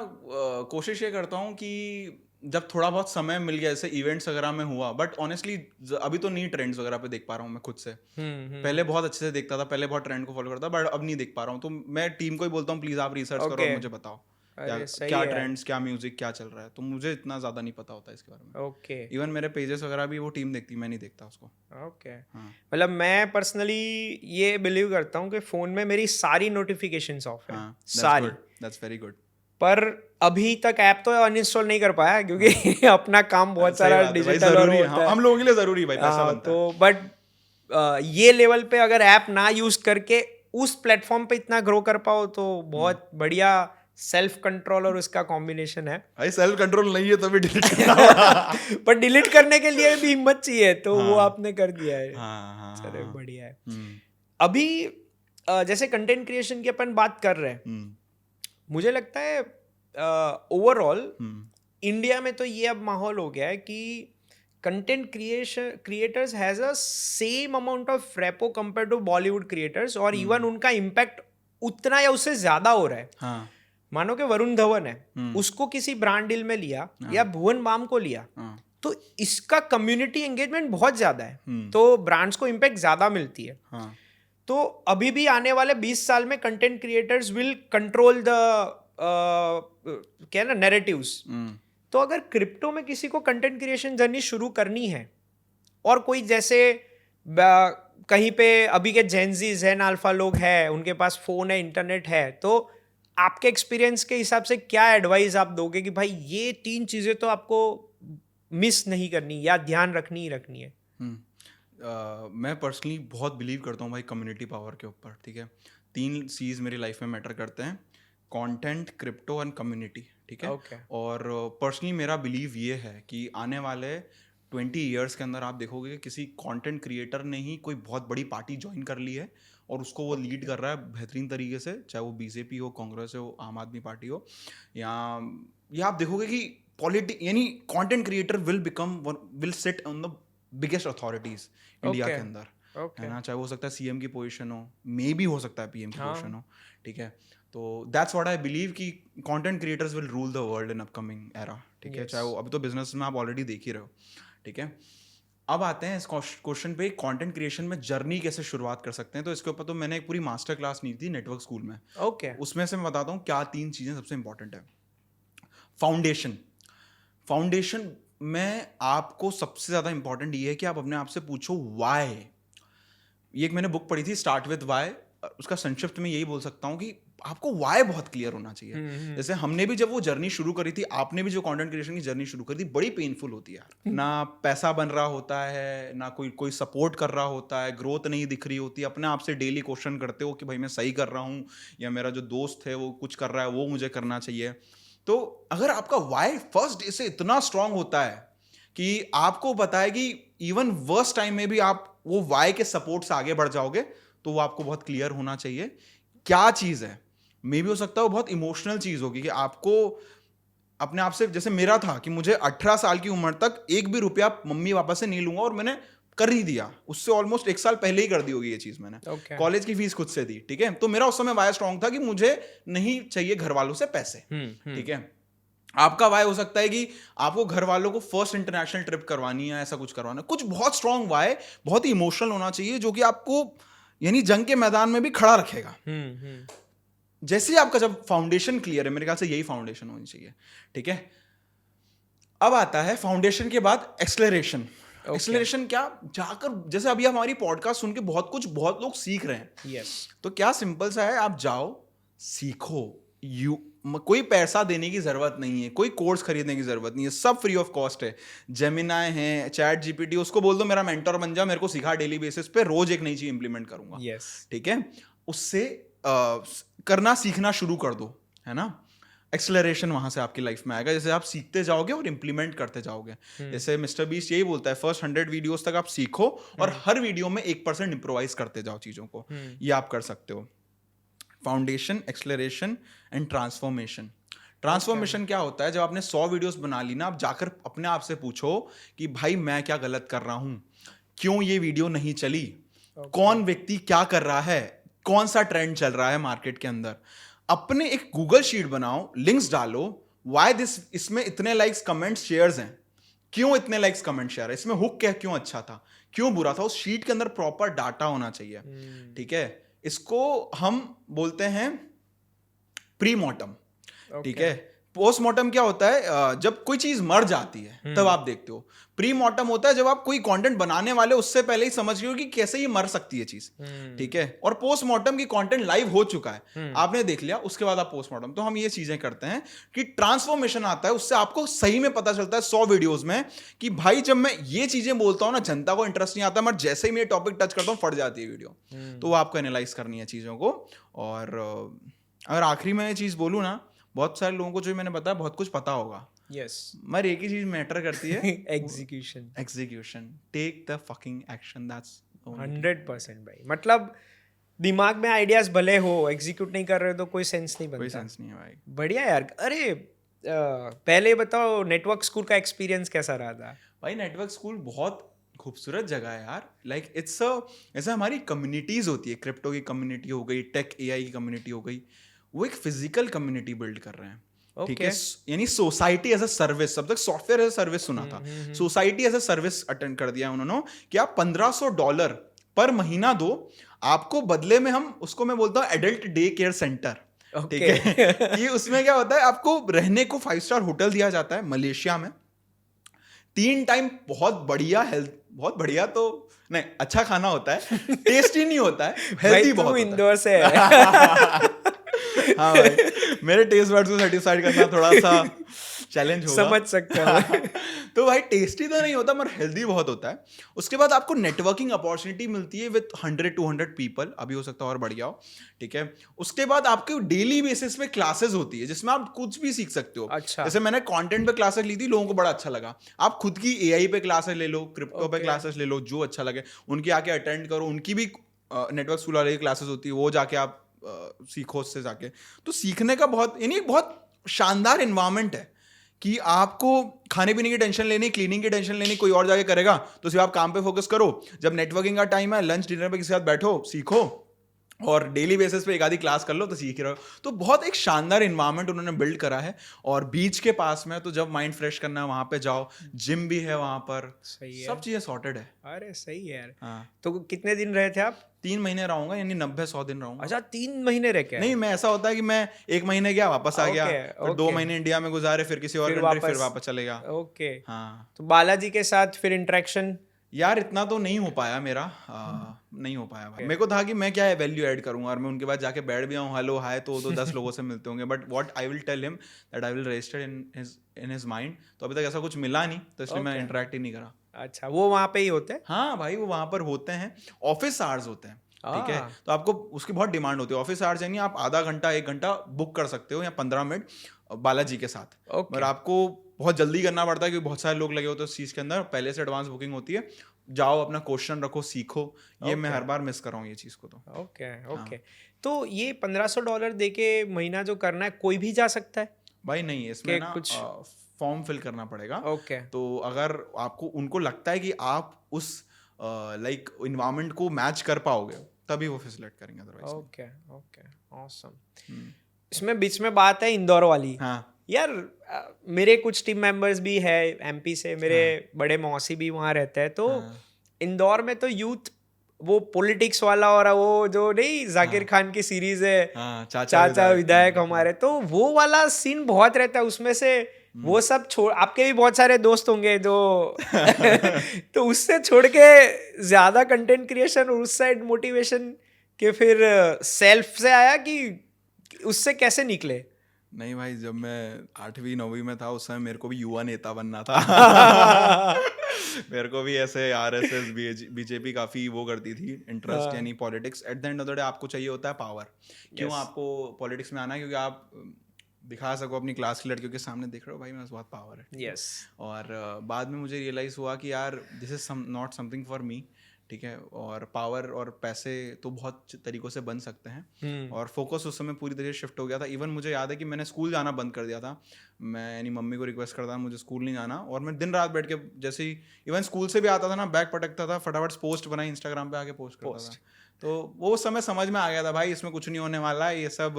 कोशिश ये करता हूँ कि जब थोड़ा बहुत समय मिल गया, जैसे इवेंट्स वगैरह में हुआ, बट ऑनेस्टली अभी तो नहीं ट्रेंड्स वगैरह पे देख पा रहा हूँ मैं खुद से। पहले बहुत अच्छे से देखता था, पहले बहुत ट्रेंड को फॉलो करता, बट अब नहीं देख पा रहा हूँ। तो मैं टीम को ही बोलता हूँ प्लीज आप रिसर्च करो और मुझे बताओ क्या ट्रेंड्स, क्या म्यूजिक, क्या चल रहा है। तो मुझे इतना ज्यादा नहीं पता होता इसके बारे में। ओके, इवन मेरे पेजेस वगैरह भी वो टीम देखती, मैं नहीं देखता उसको। ओके, मतलब मैं पर्सनली ये बिलीव करता हूँ कि फोन में मेरी सारी नोटिफिकेशंस ऑफ है, सारी। That's very good. पर अभी तक ऐप तो अनइंस्टॉल नहीं कर पाया क्योंकि अपना काम बहुत सारा डिजिटल और होता है। हम लोगों के लिए जरूरी है भाई, पैसा बनता है। तो बट ये लेवल पे अगर ऐप ना यूज करके उस प्लेटफॉर्म पे इतना ग्रो कर पाओ तो बहुत बढ़िया सेल्फ कंट्रोल और उसका कॉम्बिनेशन है। भाई सेल्फ कंट्रोल नहीं है तभी डिलीट करना पड़ा। पर डिलीट करने के लिए भी हिम्मत चाहिए, तो वो आपने कर दिया है। चलो बढ़िया है। अभी जैसे कंटेंट क्रिएशन की अपन बात कर रहे हैं, मुझे लगता है ओवरऑल इंडिया में तो ये अब माहौल हो गया है कि content creators has a same amount of repo compare to Bollywood creators, और इवन उनका इम्पैक्ट उतना या उससे ज्यादा हो रहा है। मानो कि वरुण धवन है, उसको किसी ब्रांड डील में लिया या भुवन बाम को लिया, तो इसका कम्युनिटी एंगेजमेंट बहुत ज्यादा है, तो ब्रांड्स को इम्पैक्ट ज्यादा मिलती है। तो अभी भी आने वाले 20 साल में content creators will control the क्या ना नैरेटिव्स। तो अगर क्रिप्टो में किसी को कंटेंट क्रिएशन जर्नी शुरू करनी है, और कोई जैसे कहीं पे अभी के जेनजी जेन अल्फा लोग हैं, उनके पास फोन है, इंटरनेट है, तो आपके एक्सपीरियंस के हिसाब से क्या एडवाइस आप दोगे कि भाई ये 3 चीजें तो आपको मिस नहीं करनी या ध्यान रखनी ही रखनी है? मैं पर्सनली बहुत बिलीव करता हूँ भाई कम्युनिटी पावर के ऊपर। ठीक है, 3 चीज़ मेरी लाइफ में मैटर करते हैं, कंटेंट, क्रिप्टो एंड कम्युनिटी। ठीक है, और पर्सनली मेरा बिलीव ये है कि आने वाले 20 ईयर्स के अंदर आप देखोगे कि किसी कंटेंट क्रिएटर ने ही कोई बहुत बड़ी पार्टी ज्वाइन कर ली है और उसको वो लीड कर रहा है बेहतरीन तरीके से, चाहे वो बीजेपी हो, कांग्रेस हो, आम आदमी पार्टी हो, या आप देखोगे कि यानी content creator will sit on the biggest authorities India के अंदर, है ना। चाहे हो सकता है सीएम की पोजीशन हो, मे भी हो सकता है पीएम की पोजीशन हो। ठीक है, तो दैट्स व्हाट आई बिलीव कि content creators will rule the world in upcoming era. ठीक है, चाहे वो अभी तो बिजनेस में आप ऑलरेडी देख ही रहे हो। ठीक है, अब आते हैं इस क्वेश्चन पे, कंटेंट क्रिएशन में जर्नी कैसे शुरुआत कर सकते हैं। तो इसके ऊपर तो मैंने एक पूरी मास्टर क्लास ली थी नेटवर्क स्कूल में। उसमें से मैं बताता हूँ क्या 3 चीज़ें सबसे इंपॉर्टेंट है। फाउंडेशन में आपको सबसे ज़्यादा इंपॉर्टेंट ये है कि आप अपने आप से पूछो वाई। ये एक मैंने बुक पढ़ी थी, स्टार्ट विद वाई। उसका संक्षिप्त में यही बोल सकता हूँ कि आपको वाई बहुत क्लियर होना चाहिए। जैसे हमने भी जब वो जर्नी शुरू करी थी, आपने भी जो कंटेंट क्रिएशन की जर्नी शुरू करी थी, बड़ी पेनफुल होती है यार। ना पैसा बन रहा होता है, ना कोई सपोर्ट कर रहा होता है, ग्रोथ नहीं दिख रही होती। अपने आप से डेली क्वेश्चन करते हो कि भाई मैं सही कर रहा हूँ या मेरा जो दोस्त है वो कुछ कर रहा है, वो मुझे करना चाहिए। तो अगर आपका वाई फर्स्ट डे से इतना स्ट्रांग होता है कि आपको पता है कि इवन वर्स्ट टाइम में भी आप वो वाई के सपोर्ट से आगे बढ़ जाओगे, तो वो आपको बहुत क्लियर होना चाहिए क्या चीज़ है। मे भी हो सकता है वो बहुत इमोशनल चीज़ होगी कि आपको अपने आप से, जैसे मेरा था कि मुझे 18 साल की उम्र तक 1 भी रुपया मम्मी पापा से नहीं लूंगा, और मैंने कर ही दिया। उससे ऑलमोस्ट 1 साल पहले ही कर दी होगी ये चीज़ मैंने। कॉलेज की फीस खुद से दी। ठीक है, तो मेरा उस समय वाई स्ट्रांग था कि मुझे नहीं चाहिए घर वालों से पैसे। ठीक है, आपका वाई हो सकता है कि आपको घर वालों को फर्स्ट इंटरनेशनल ट्रिप करवानी है, ऐसा कुछ करवाना है। कुछ बहुत स्ट्रांग वाई, बहुत ही इमोशनल होना चाहिए, जो कि आपको यानी जंग के मैदान में भी खड़ा रखेगा। जैसे ही आपका जब फाउंडेशन क्लियर है, मेरे ख्याल से यही फाउंडेशन होनी चाहिए। ठीक है, अब आता है फाउंडेशन के बाद एक्सेलरेशन। एक्सेलरेशन क्या, जाकर जैसे अभी हमारी पॉडकास्ट सुन के बहुत लोग सीख रहे हैं। तो क्या सिंपल सा है, आप जाओ सीखो। कोई पैसा देने की जरूरत नहीं है, कोई कोर्स खरीदने की जरूरत नहीं है, सब फ्री ऑफ कॉस्ट है। जेमिनाई है, चैट जीपीटी, उसको बोल दो मेरा मेंटर बन जा, मेरे को सिखा डेली बेसिस पे, रोज एक नई चीज इंप्लीमेंट करूंगा। ठीक है, उससे करना सीखना शुरू कर दो, है ना। एक्सेलरेशन वहां से आपकी लाइफ में आएगा, जैसे आप सीखते जाओगे और इंप्लीमेंट करते जाओगे। जैसे मिस्टर बीस्ट यही बोलता है, फर्स्ट 100 वीडियोस तक आप सीखो और हर वीडियो में 1% इंप्रोवाइज करते जाओ चीजों को। ये आप कर सकते हो। Foundation, acceleration and transformation. Transformation क्या होता है, जब आपने 100 वीडियोस बना ली ना, आप जाकर अपने आप से पूछो कि भाई मैं क्या गलत कर रहा हूं, क्यों ये वीडियो नहीं चली, कौन व्यक्ति क्या कर रहा है, कौन सा ट्रेंड चल रहा है मार्केट के अंदर। अपने एक गूगल शीट बनाओ, लिंक्स डालो, वाई दिस, इसमें इतने लाइक्स कमेंट्स शेयर्स हैं, क्यों इतने लाइक्स कमेंट शेयर है, इसमें हुक क्या, क्यों अच्छा था, क्यों बुरा था, उस शीट के अंदर प्रॉपर डाटा होना चाहिए। ठीक है, इसको हम बोलते हैं प्रीमॉर्टम। ठीक है, पोस्टमार्टम क्या होता है, जब कोई चीज मर जाती है तब आप देखते हो। प्रीमॉर्टम होता है जब आप कोई कंटेंट बनाने वाले उससे पहले ही समझ रहे हो कि कैसे ये मर सकती है चीज। ठीक है, और पोस्टमार्टम की कंटेंट लाइव हो चुका है, आपने देख लिया, उसके बाद आप पोस्टमार्टम। तो हम ये चीजें करते हैं कि ट्रांसफॉर्मेशन आता है, उससे आपको सही में पता चलता है 100 वीडियोस में कि भाई जब मैं ये चीजें बोलता हूं ना, जनता को इंटरेस्ट नहीं आता, मैं जैसे ही मैं टॉपिक टच करता हूं फट जाती है वीडियो। तो वो आपको एनालाइज करनी है चीजों को। और अगर आखिरी में ये चीज बोलूं ना, बहुत सारे लोगों को जो मैंने बताया बहुत कुछ पता होगा, यस, मगर एक ही चीज मैटर करती है, execution. Take the fucking action, that's 100% भाई। मतलब दिमाग में आइडियाज भले हो, एग्जीक्यूट नहीं कर रहे हो तो कोई सेंस नहीं बनता। कोई सेंस नहीं है भाई। बढ़िया यार। अरे पहले बताओ, नेटवर्क स्कूल का एक्सपीरियंस कैसा रहा था? भाई नेटवर्क स्कूल बहुत खूबसूरत जगह है यार। लाइक इट्स ऐसा हमारी कम्युनिटीज होती है, क्रिप्टो की कम्युनिटी हो गई, टेक एआई की कम्युनिटी हो गई, वो एक फिजिकल कम्युनिटी बिल्ड कर रहे हैं। ठीक है, यानी सोसाइटी एज अ सर्विस, अब तक सॉफ्टवेयर एज अ सर्विस सुना था, society as a service attend कर दिया उन्होंने कि आप $1500 पर महीना दो, आपको बदले में हम, उसको मैं बोलता हूँ एडल्ट डे केयर सेंटर। ठीक है, कि उसमें क्या होता है, आपको रहने को 5 स्टार होटल दिया जाता है मलेशिया में, 3 टाइम बहुत बढ़िया हेल्थ, बहुत बढ़िया तो नहीं, अच्छा खाना होता है, टेस्टी नहीं होता है, हेल्दी बहुत होता है। इंदौर से है। हाँ भाई, मेरे टेस्ट बड्स को सेटिस्फाइड करना थोड़ा सा चैलेंज होगा, समझ सकता हूँ। तो भाई टेस्टी तो नहीं होता मगर हेल्दी बहुत होता है। उसके बाद आपको नेटवर्किंग अपॉर्चुनिटी मिलती है विद 100-200 पीपल, अभी हो सकता है और बढ़ गया हो। ठीक है, उसके बाद आपके डेली बेसिस पे क्लासेस होती है जिसमें आप कुछ भी सीख सकते हो। अच्छा। जैसे मैंने कंटेंट पे क्लासेस ली थी, लोगों को बड़ा अच्छा लगा। आप खुद की एआई पे क्लासेस ले लो, क्रिप्टो पे क्लासेस ले लो, जो अच्छा लगे उनकी आके अटेंड करो। उनकी भी नेटवर्क स्कूल वाली क्लासेस होती है, वो जाके आप सीखो उससे जाके। तो सीखने का बहुत, यानी बहुत शानदार इन्वायरमेंट है कि आपको खाने पीने की टेंशन लेनी, क्लीनिंग की टेंशन लेनी कोई और जाके करेगा, तो सिर्फ आप काम पे फोकस करो। जब नेटवर्किंग का टाइम है, लंच डिनर पे किसी के साथ बैठो, सीखो, और डेली बेसिस पे एक आधी क्लास कर लो तो सीख रहे हो। तो बहुत एक शानदार इन्वायरमेंट उन्होंने बिल्ड करा है, और बीच के पास में, तो जब माइंड फ्रेश करना है वहां पे जाओ, जिम भी है वहां पर, सही है, सब चीजें सॉर्टेड है। अरे सही है यार। हाँ, तो कितने दिन रहे थे आप? 3 महीने रहूंगा, यानी 90-100 दिन रहूंगा। अच्छा, 3 महीने रह के? नहीं, मैं ऐसा होता है कि मैं 1 महीने गया, वापस आ गया, फिर 2 महीने इंडिया में गुजारे, फिर किसी और कंट्री, फिर वापस चलेगा। ओके। हाँ, तो बालाजी के साथ फिर इंटरेक्शन? यार इतना तो नहीं हो पाया मेरा, नहीं हो पाया भाई। मेरे को था कि मैं क्या है वैल्यू ऐड करूंगा, और मैं उनके बाद जाके बैठ भी आऊँ, हेलो हाय, तो 10 लोगों से मिलते होंगे, but what I will tell him that I will register in his mind. तो अभी तक ऐसा कुछ मिला नहीं, तो इसलिए मैं इंटरेक्ट ही नहीं करा। अच्छा, वो वहाँ पे ही होते हैं? हाँ भाई, वो वहां पर होते हैं, ऑफिस आवर्स होते हैं। ठीक है, तो आपको उसकी बहुत डिमांड होती है। ऑफिस आवर्स यानी आप आधा घंटा 1 घंटा बुक कर सकते हो, या 15 मिनट बालाजी के साथ। पर आपको बहुत जल्दी करना पड़ता है क्योंकि बहुत सारे लोग लगे होते हैं उस चीज के अंदर, पहले से एडवांस बुकिंग होती है। जाओ, अपना क्वेश्चन रखो, सीखो। ये मैं हर बार मिस कर रहा हूँ ये चीज को। तो ओके। तो ये $1500 दे के महीना जो करना है, कोई भी जा सकता है भाई? नहीं, इसमें ना कुछ फॉर्म फिल करना पड़ेगा। ओके। तो अगर आपको, उनको लगता है कि आप उस लाइक इन्वायरमेंट को मैच कर पाओगे, तभी वो फैसिलिटेट करेंगे, अदरवाइज। Okay, awesome. इसमें बीच में बात है इंदौर वाली। हाँ यार, मेरे कुछ टीम मेंबर्स भी है एमपी से, मेरे बड़े मौसी भी वहाँ रहते हैं। तो इंदौर में तो यूथ, वो पॉलिटिक्स वाला, और वो जो नहीं जाकिर खान की सीरीज है, चाचा विधायक हमारे, तो वो वाला सीन बहुत रहता है उसमें से। वो सब छोड़, आपके भी बहुत सारे दोस्त होंगे जो तो उससे छोड़ के ज्यादा कंटेंट क्रिएशन और उस साइड मोटिवेशन के फिर सेल्फ से आया कि उससे कैसे निकले? नहीं भाई, जब मैं 8वीं-9वीं में था उस समय मेरे को भी युवा नेता बनना था। मेरे को भी ऐसे आरएसएस, बीजेपी काफी वो करती थी, इंटरेस्ट, यानी politics. At the end of the day आपको चाहिए होता है पावर। क्यों आपको पॉलिटिक्स में आना है? क्योंकि आप दिखा सको अपनी क्लास की लड़कियों के सामने, देख रहे हो भाई मेरे पास बहुत पावर है। यस। और बाद में मुझे रियलाइज हुआ कि यार this is not something for me. ठीक है, और पावर और पैसे तो बहुत तरीकों से बन सकते हैं, और फोकस उस समय पूरी तरह शिफ्ट हो गया था। इवन मुझे याद है कि मैंने स्कूल जाना बंद कर दिया था। मैं यानी मम्मी को रिक्वेस्ट करता था मुझे स्कूल नहीं जाना, और मैं दिन रात बैठ के जैसे ही इवन स्कूल से भी आता था ना, बैग पटकता था, फटाफट पोस्ट बनाई, इंस्टाग्राम पे आके पोस्ट करता था। तो वो समय समझ में आ गया था भाई इसमें कुछ नहीं होने वाला है, ये सब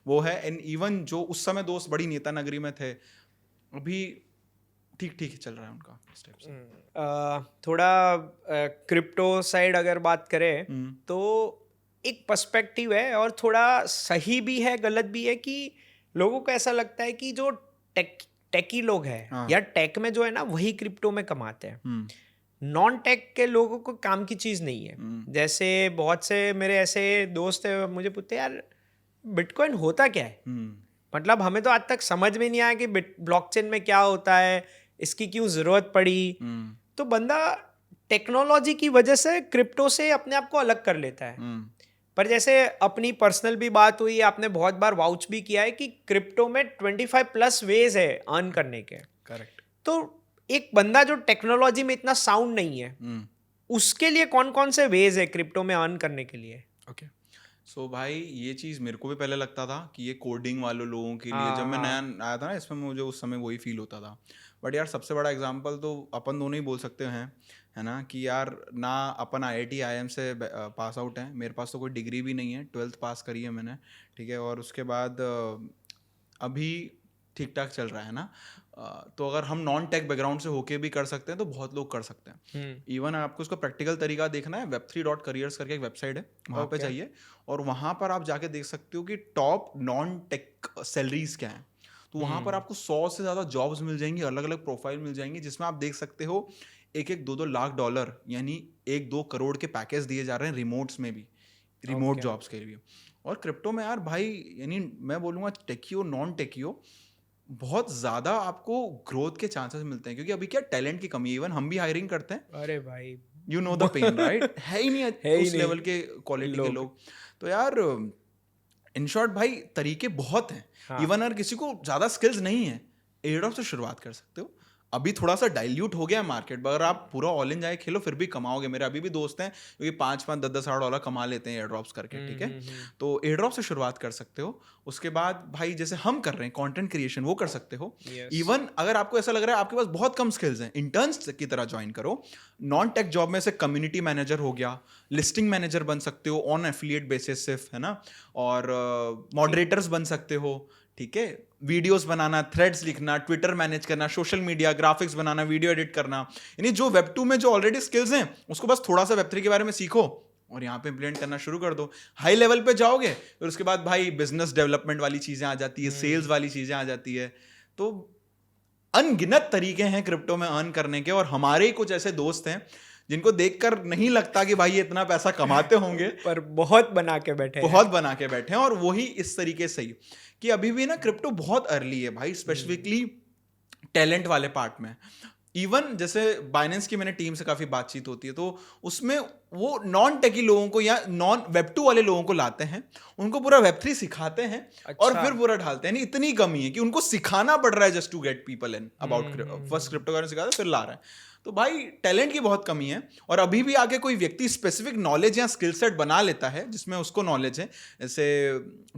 वो है। एंड इवन जो उस समय दोस्त बड़ी नेता नगरी में थे, अभी ठीक ठीक चल रहा है उनका स्टेप से। थोड़ा क्रिप्टो साइड अगर बात करें तो एक पर्सपेक्टिव है, और थोड़ा सही भी है गलत भी है, कि लोगों को ऐसा लगता है कि जो टेकी लोग हैं या टेक में जो है ना वही क्रिप्टो में कमाते हैं, नॉन टेक के लोगों को काम की चीज़ नहीं है। जैसे बहुत से मेरे ऐसे दोस्त हैं, मुझे पूछते यार बिटकॉइन होता क्या है, मतलब हमें तो आज तक समझ में नहीं आया कि ब्लॉकचेन में क्या होता है, इसकी क्यों ज़रूरत पड़ी। तो बंदा टेक्नोलॉजी की वजह से क्रिप्टो से अपने आप को अलग कर लेता है। पर जैसे अपनी पर्सनल भी बात हुई, आपने बहुत बार वाउच भी किया है कि क्रिप्टो में 25+ वेज है अर्न करने के। करेक्ट। तो एक बंदा जो टेक्नोलॉजी में इतना साउंड नहीं है, उसके लिए कौन कौन से वेज है क्रिप्टो में अर्न करने के लिए? ओके, सो भाई ये चीज़ मेरे को भी पहले लगता था कि ये कोडिंग वाले लोगों के लिए, जब मैं नया आया था ना इसमें, मुझे उस समय वही फील होता था। बट यार सबसे बड़ा एग्जांपल तो अपन दोनों ही बोल सकते हैं, है ना, कि यार ना अपन IIT IIM से पास आउट हैं, मेरे पास तो कोई डिग्री भी नहीं है, 12th पास करी है मैंने, ठीक है, और उसके बाद अभी ठीक ठाक चल रहा है ना। तो अगर हम नॉन टेक बैकग्राउंड से होके भी कर सकते हैं तो बहुत लोग कर सकते हैं। इवन आपको उसका प्रैक्टिकल तरीका देखना है, web3.careers करके एक वेबसाइट है, वहाँ पे जाइए और वहाँ पर आप जाके देख सकते हो कि टॉप नॉन टेक सैलरीज क्या हैं। तो वहाँ पर आपको 100 से ज़्यादा जॉब्स मिल जाएंगी, अलग अलग प्रोफाइल मिल जाएंगी, जिसमें आप देख सकते हो 1-2 लाख डॉलर यानी 1-2 करोड़ के पैकेज दिए जा रहे हैं रिमोट्स में भी, रिमोट जॉब्स के लिए। और क्रिप्टो में यार भाई, यानी मैं बोलूँगा टेकी हो नॉन टेकी हो, बहुत ज़्यादा आपको ग्रोथ के चांसेस मिलते हैं, क्योंकि अभी क्या टैलेंट की कमी है। इवन हम भी हायरिंग करते हैं। अरे भाई you know the pen, right? है ही नहीं उस लेवल के क्वालिटी के लोग। तो यार इन शॉर्ट भाई तरीके बहुत हैं। इवन अगर किसी को ज़्यादा स्किल्स नहीं है, एयरड्रॉप से शुरुआत कर सकते हो। अभी थोड़ा सा डाइल्यूट हो गया है मार्केट, अगर आप पूरा ऑल इन जाए खेलो फिर भी कमाओगे। मेरे अभी भी दोस्त हैं क्योंकि 5-5, 10-10 हज़ार डॉलर कमा लेते हैं एयर ड्रॉप्स करके, ठीक है। तो एयर ड्रॉप से शुरुआत कर सकते हो। उसके बाद भाई जैसे हम कर रहे हैं कंटेंट क्रिएशन, वो कर सकते हो। इवन अगर आपको ऐसा लग रहा है आपके पास बहुत कम स्किल्स हैं, इंटर्न्स की तरह ज्वाइन करो। नॉन टेक जॉब में से कम्युनिटी मैनेजर हो गया, लिस्टिंग मैनेजर बन सकते हो ऑन एफिलिएट बेसिस सिर्फ, है ना, और मॉडरेटर्स बन सकते हो, ठीक है। वीडियोस बनाना, थ्रेड्स लिखना, ट्विटर मैनेज करना, सोशल मीडिया, ग्राफिक्स बनाना, वीडियो एडिट करना, यानी जो वेब 2 में जो ऑलरेडी स्किल्स हैं उसको बस थोड़ा सा वेब 3 के बारे में सीखो और यहाँ पे इम्प्लीमेंट करना शुरू कर दो। हाई लेवल पे जाओगे फिर उसके बाद भाई बिजनेस डेवलपमेंट वाली चीज़ें आ जाती है, सेल्स वाली चीज़ें आ जाती है। तो अनगिनत तरीके हैं क्रिप्टो में अर्न करने के, और हमारे ही कुछ ऐसे दोस्त हैं जिनको देखकर नहीं लगता कि भाई ये इतना पैसा कमाते होंगे, पर बहुत बना के बैठे हैं। और वही इस तरीके से ही कि अभी भी ना क्रिप्टो बहुत अर्ली है भाई, स्पेसिफिकली टैलेंट वाले पार्ट में। इवन जैसे बाइनेंस की मैंने टीम से काफ़ी बातचीत होती है, तो उसमें वो नॉन टेकी लोगों को या नॉन वेब 2 वाले लोगों को लाते हैं, उनको पूरा वेब 3 सिखाते हैं। अच्छा। और फिर पूरा ढालते हैं। इतनी कमी है कि उनको सिखाना पड़ रहा है just to get people in about first crypto currency सिखाते फिर ला रहे हैं। तो भाई टैलेंट की बहुत कमी है, और अभी भी आगे कोई व्यक्ति स्पेसिफिक नॉलेज या स्किल सेट बना लेता है जिसमें उसको नॉलेज है, जैसे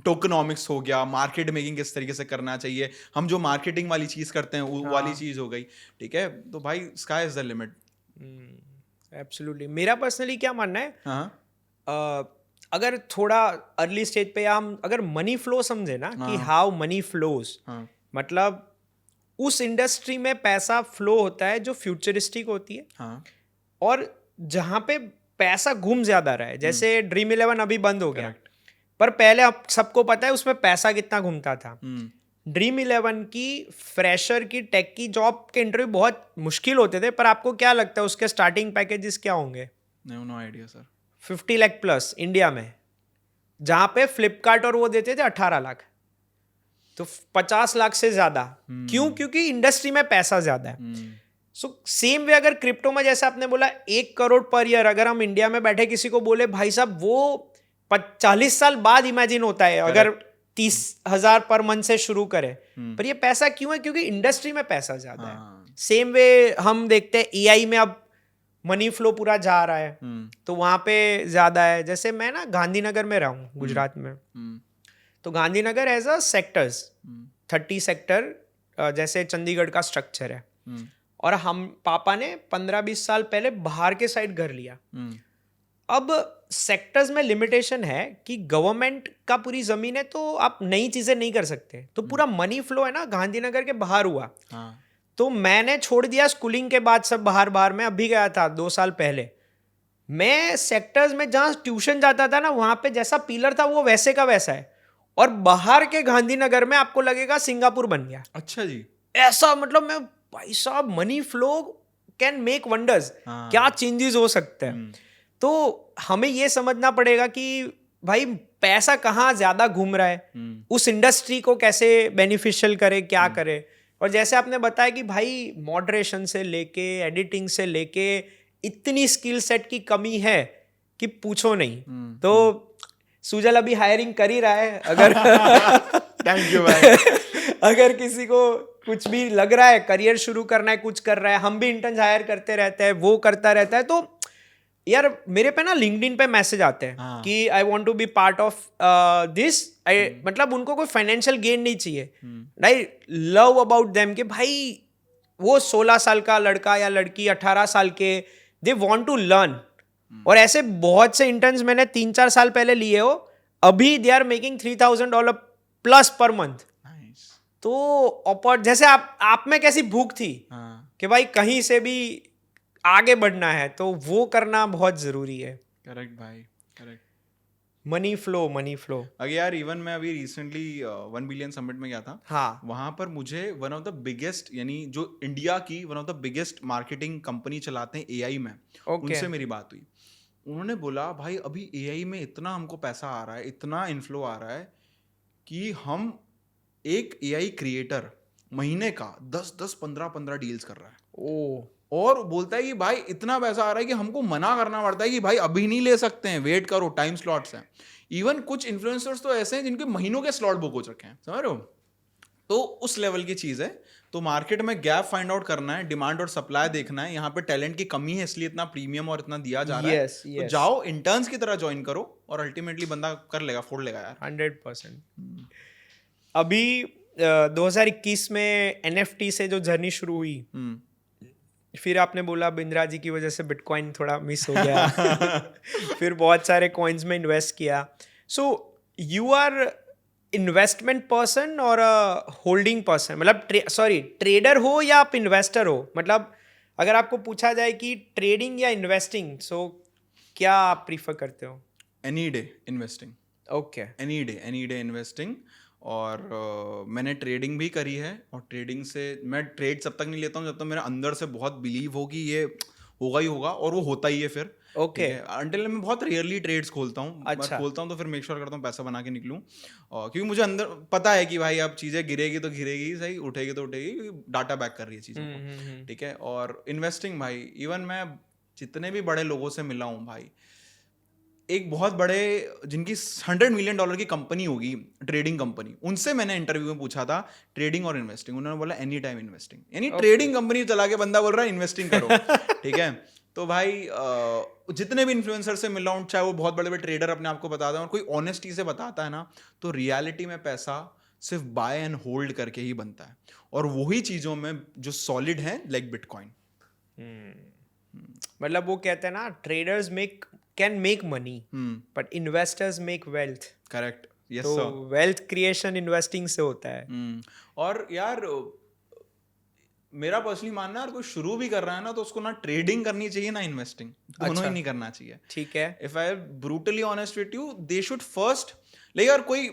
टोकनॉमिक्स हो गया, मार्केट मेकिंग किस तरीके से करना चाहिए, हम जो मार्केटिंग वाली चीज़ करते हैं वो वाली चीज़ हो गई, ठीक है। तो भाई sky is the limit. Absolutely. मेरा पर्सनली क्या मानना है, अगर थोड़ा अर्ली स्टेज पे हम अगर मनी फ्लो समझे ना, कि हाउ मनी फ्लोज, मतलब उस इंडस्ट्री में पैसा फ्लो होता है जो फ्यूचरिस्टिक होती है, और जहाँ पे पैसा घूम ज्यादा रहा है, जैसे ड्रीम 11 अभी बंद हो गया, पर पहले अब सबको पता है उसमें पैसा कितना घूमता था। ड्रीम 11 की फ्रेशर की टेक की जॉब के इंटरव्यू बहुत मुश्किल होते थे, पर आपको क्या लगता है उसके स्टार्टिंग पैकेजेस क्या होंगे? No idea sir. 50 lakh plus India में, जहाँ पे फ्लिपकार्ट और वो देते थे 18 लाख, तो 50 लाख से ज्यादा। क्यों? क्योंकि इंडस्ट्री में पैसा ज्यादा है। सो सेम वे अगर क्रिप्टो में, जैसे आपने बोला 1 करोड़ पर ईयर, अगर हम इंडिया में बैठे किसी को बोले भाई साहब वो 40 साल बाद इमेजिन होता है, अगर 30,000 पर मंथ से शुरू करे, पर ये पैसा क्यों है? क्योंकि इंडस्ट्री में पैसा ज्यादा है। सेम वे हम देखते हैं AI में अब मनी फ्लो पूरा जा रहा है तो वहाँ पे ज़्यादा है। जैसे मैं ना गांधीनगर में रहा हूँ गुजरात में, तो Gandhinagar as a sectors 30 sector जैसे चंडीगढ़ का स्ट्रक्चर है। और हम पापा ने 15-20 साल पहले बाहर के साइड घर लिया। अब सेक्टर्स में लिमिटेशन है कि गवर्नमेंट का पूरी जमीन है तो आप नई चीजें नहीं कर सकते, तो पूरा मनी फ्लो है ना गांधीनगर के बाहर हुआ। तो मैंने छोड़ दिया स्कूलिंग के बाद सब बाहर मैं अभी गया था 2 साल पहले। मैं सेक्टर्स में जहाँ ट्यूशन जाता था ना वहाँ पे जैसा पिलर था वो वैसे का वैसा है, और बाहर के गांधीनगर में आपको लगेगा सिंगापुर बन गया। अच्छा जी, ऐसा मतलब मैं भाई साहब money flow can make wonders, क्या चेंजेस हो सकते हैं। तो हमें ये समझना पड़ेगा कि भाई पैसा कहाँ ज्यादा घूम रहा है, उस इंडस्ट्री को कैसे बेनिफिशियल करे, क्या करे। और जैसे आपने बताया कि भाई मॉडरेशन से लेके एडिटिंग से लेके इतनी स्किल सेट की कमी है कि पूछो नहीं। तो सुजल अभी हायरिंग कर ही रहा है, अगर थैंक यू भाई। अगर किसी को कुछ भी लग रहा है करियर शुरू करना है, कुछ कर रहा है, हम भी इंटर्न्स हायर करते रहते हैं, वो करता रहता है। तो यार मेरे पे ना लिंक्डइन पे मैसेज आते हैं कि I want to be part of this. मतलब उनको कोई फाइनेंशियल गेन नहीं चाहिए, आई लव अबाउट देम कि भाई वो 16 साल का लड़का या लड़की 18 साल के, दे वांट टू लर्न। और ऐसे बहुत से इंटर्न्स मैंने 3-4 साल पहले लिए हो, अभी they are making $3,000 plus per month. तो जैसे आप में कैसी भूख थी कि भाई कहीं से भी आगे बढ़ना है, तो वो करना बहुत जरूरी है। करेक्ट भाई, करेक्ट। मनी फ्लो अगर यार इवन मैं अभी रिसेंटली 1 बिलियन समिट में गया था। हाँ, वहां पर मुझे वन ऑफ द बिगेस्ट, यानी जो इंडिया की one of the biggest marketing company चलाते हैं एआई में, उनसे मेरी बात हुई। उन्होंने बोला भाई अभी एआई में इतना हमको पैसा आ रहा है, इतना इनफ्लो आ रहा है कि हम एक एआई क्रिएटर महीने का 10-10, 15-15 डील्स कर रहा है। और बोलता है कि भाई इतना पैसा आ रहा है कि हमको मना करना पड़ता है कि भाई अभी नहीं ले सकते हैं, वेट करो, टाइम स्लॉट्स हैं। इवन कुछ इन्फ्लुएंसर्स तो ऐसे हैं जिनके महीनों के स्लॉट बुक हो चुके हैं, समझ रहे हो। तो उस लेवल की चीज़ है। तो मार्केट में गैप फाइंड आउट करना है, डिमांड और सप्लाई देखना है। यहाँ पे टैलेंट की कमी है इसलिए इतना प्रीमियम और इतना दिया जा रहा है। तो जाओ इंटर्न्स की तरह ज्वाइन करो और अल्टीमेटली बंदा कर लेगा, फोड़ लेगा यार। 100%। अभी 2021 में NFT से जो जर्नी शुरू हुई, फिर आपने बोला बिंद्रा जी की वजह से बिटकॉइन थोड़ा मिस हो गया। फिर बहुत सारे कॉइन्स में इन्वेस्ट किया। So you are investment person और होल्डिंग पर्सन, मतलब ट्रेडर हो या आप इन्वेस्टर हो? मतलब अगर आपको पूछा जाए कि ट्रेडिंग या इन्वेस्टिंग, सो क्या आप प्रीफर करते हो? Any day investing. Okay, any day investing. और मैंने ट्रेडिंग भी करी है, और ट्रेडिंग से मैं ट्रेड तब तक नहीं लेता हूँ जब तक मेरे अंदर से बहुत बिलीव हो कि ये होगा ही होगा, और वो होता ही है फिर। ओके, अंटिल मैं बहुत रेयरली ट्रेड्स खोलता हूँ। अच्छा। मैं खोलता हूँ तो फिर मेक श्योर करता हूँ पैसा बना के निकलूँ, क्योंकि मुझे अंदर पता है कि भाई अब चीज़ें गिरेगी तो गिरेगी, सही उठेगी तो उठेगी, डाटा बैक कर रही है चीज़ों को, ठीक है। और इन्वेस्टिंग भाई, इवन मैं जितने भी बड़े लोगों से मिला हूँ भाई, एक बहुत बड़े जिनकी $100 मिलियन की कंपनी होगी, ट्रेडिंग कंपनी, उनसे मैंने इंटरव्यू में पूछा था ट्रेडिंग और इन्वेस्टिंग। उन्होंने बोला एनी टाइम इन्वेस्टिंग। यानी ट्रेडिंग कंपनी चला के बंदा बोल रहा है इन्वेस्टिंग करो, ठीक है। तो भाई जितने भी इन्फ्लुएंसर से मिला हूँ, चाहे वो बहुत बड़े बड़े ट्रेडर अपने आप को बताते हैं, और कोई ऑनेस्टी से बताता है ना, तो रियलिटी में पैसा सिर्फ बाय एंड होल्ड करके ही बनता है। और वही चीज़ों में जो सॉलिड है, लाइक बिटकॉइन। मतलब वो कहते हैं ना, traders can make money but investors make wealth. Correct, yes तो सर। वेल्थ क्रिएशन इन्वेस्टिंग से होता है। और यार मेरा पर्सनली मानना है, अगर कोई शुरू भी कर रहा है ना, तो उसको ना ट्रेडिंग करनी चाहिए ना इन्वेस्टिंग, दोनों ही नहीं करना चाहिए, ठीक है। If I brutally honest with you, they should first. लेकिन यार कोई